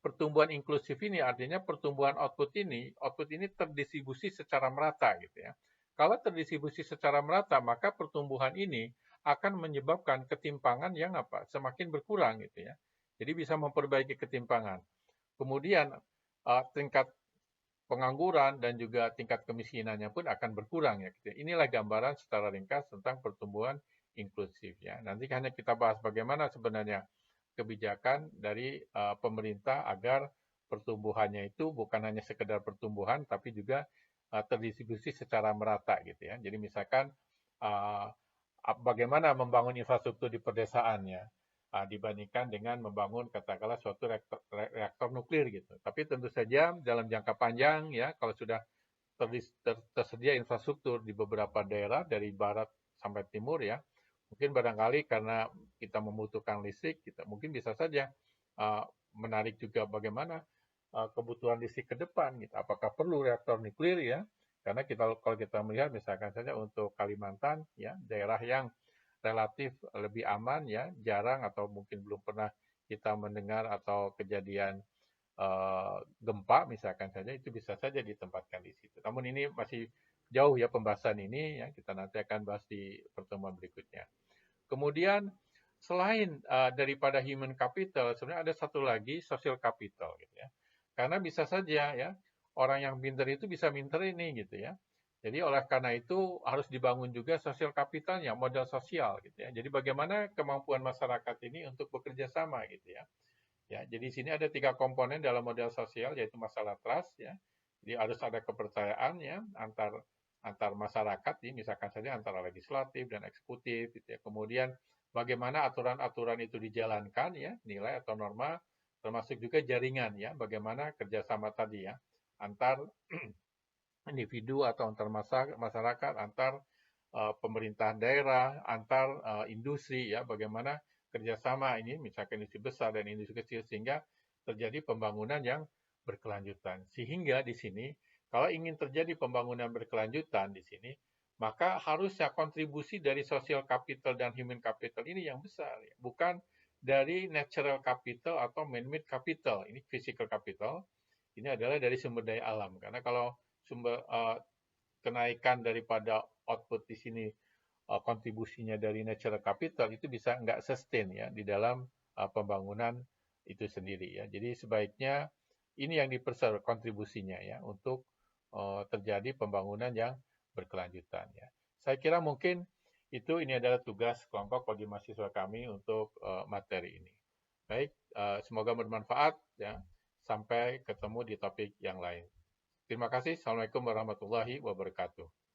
pertumbuhan inklusif ini artinya pertumbuhan output ini terdistribusi secara merata gitu ya. Kalau terdistribusi secara merata, maka pertumbuhan ini akan menyebabkan ketimpangan yang apa? Semakin berkurang gitu ya. Jadi bisa memperbaiki ketimpangan. Kemudian tingkat pengangguran dan juga tingkat kemiskinannya pun akan berkurang ya. Gitu. Inilah gambaran secara ringkas tentang pertumbuhan inklusif ya. Nanti hanya kita bahas bagaimana sebenarnya kebijakan dari pemerintah agar pertumbuhannya itu bukan hanya sekedar pertumbuhan tapi juga terdistribusi secara merata gitu ya. Jadi misalkan bagaimana membangun infrastruktur di pedesaan ya dibandingkan dengan membangun katakanlah suatu reaktor nuklir gitu. Tapi tentu saja dalam jangka panjang ya kalau sudah tersedia infrastruktur di beberapa daerah dari barat sampai timur ya, mungkin barangkali karena kita membutuhkan listrik, kita mungkin bisa saja menarik juga bagaimana kebutuhan listrik ke depan gitu. Apakah perlu reaktor nuklir ya? Karena kalau kita melihat misalkan saja untuk Kalimantan ya, daerah yang relatif lebih aman ya, jarang atau mungkin belum pernah kita mendengar atau kejadian gempa misalkan saja itu bisa saja ditempatkan di situ. Namun ini masih jauh ya pembahasan ini ya, kita nanti akan bahas di pertemuan berikutnya. Kemudian selain daripada human capital, sebenarnya ada satu lagi social capital gitu ya. Karena bisa saja ya orang yang pintar itu bisa pintar ini gitu ya. Jadi oleh karena itu harus dibangun juga social capitalnya, modal sosial gitu ya. Jadi bagaimana kemampuan masyarakat ini untuk bekerja sama gitu ya. Ya, jadi sini ada 3 komponen dalam model sosial yaitu masalah trust ya. Jadi harus ada kepercayaan ya antar masyarakat ya, misalkan saja antara legislatif dan eksekutif gitu ya. Kemudian bagaimana aturan-aturan itu dijalankan ya, nilai atau norma termasuk juga jaringan ya, bagaimana kerjasama tadi ya antar individu atau antar masyarakat, antar pemerintah daerah, antar industri ya, bagaimana kerjasama ini, misalkan industri besar dan industri kecil, sehingga terjadi pembangunan yang berkelanjutan. Sehingga di sini, kalau ingin terjadi pembangunan berkelanjutan di sini, maka harusnya kontribusi dari social capital dan human capital ini yang besar, ya. Bukan dari natural capital atau man-made capital, ini physical capital, ini adalah dari sumber daya alam. Karena kalau sumber kenaikan daripada output di sini kontribusinya dari natural capital itu bisa nggak sustain ya di dalam pembangunan itu sendiri ya. Jadi sebaiknya ini yang diperser kontribusinya ya untuk terjadi pembangunan yang berkelanjutan ya. Saya kira mungkin ini adalah tugas kelompok bagi mahasiswa kami untuk materi ini. Baik, semoga bermanfaat ya. Sampai ketemu di topik yang lain. Terima kasih. Assalamualaikum warahmatullahi wabarakatuh.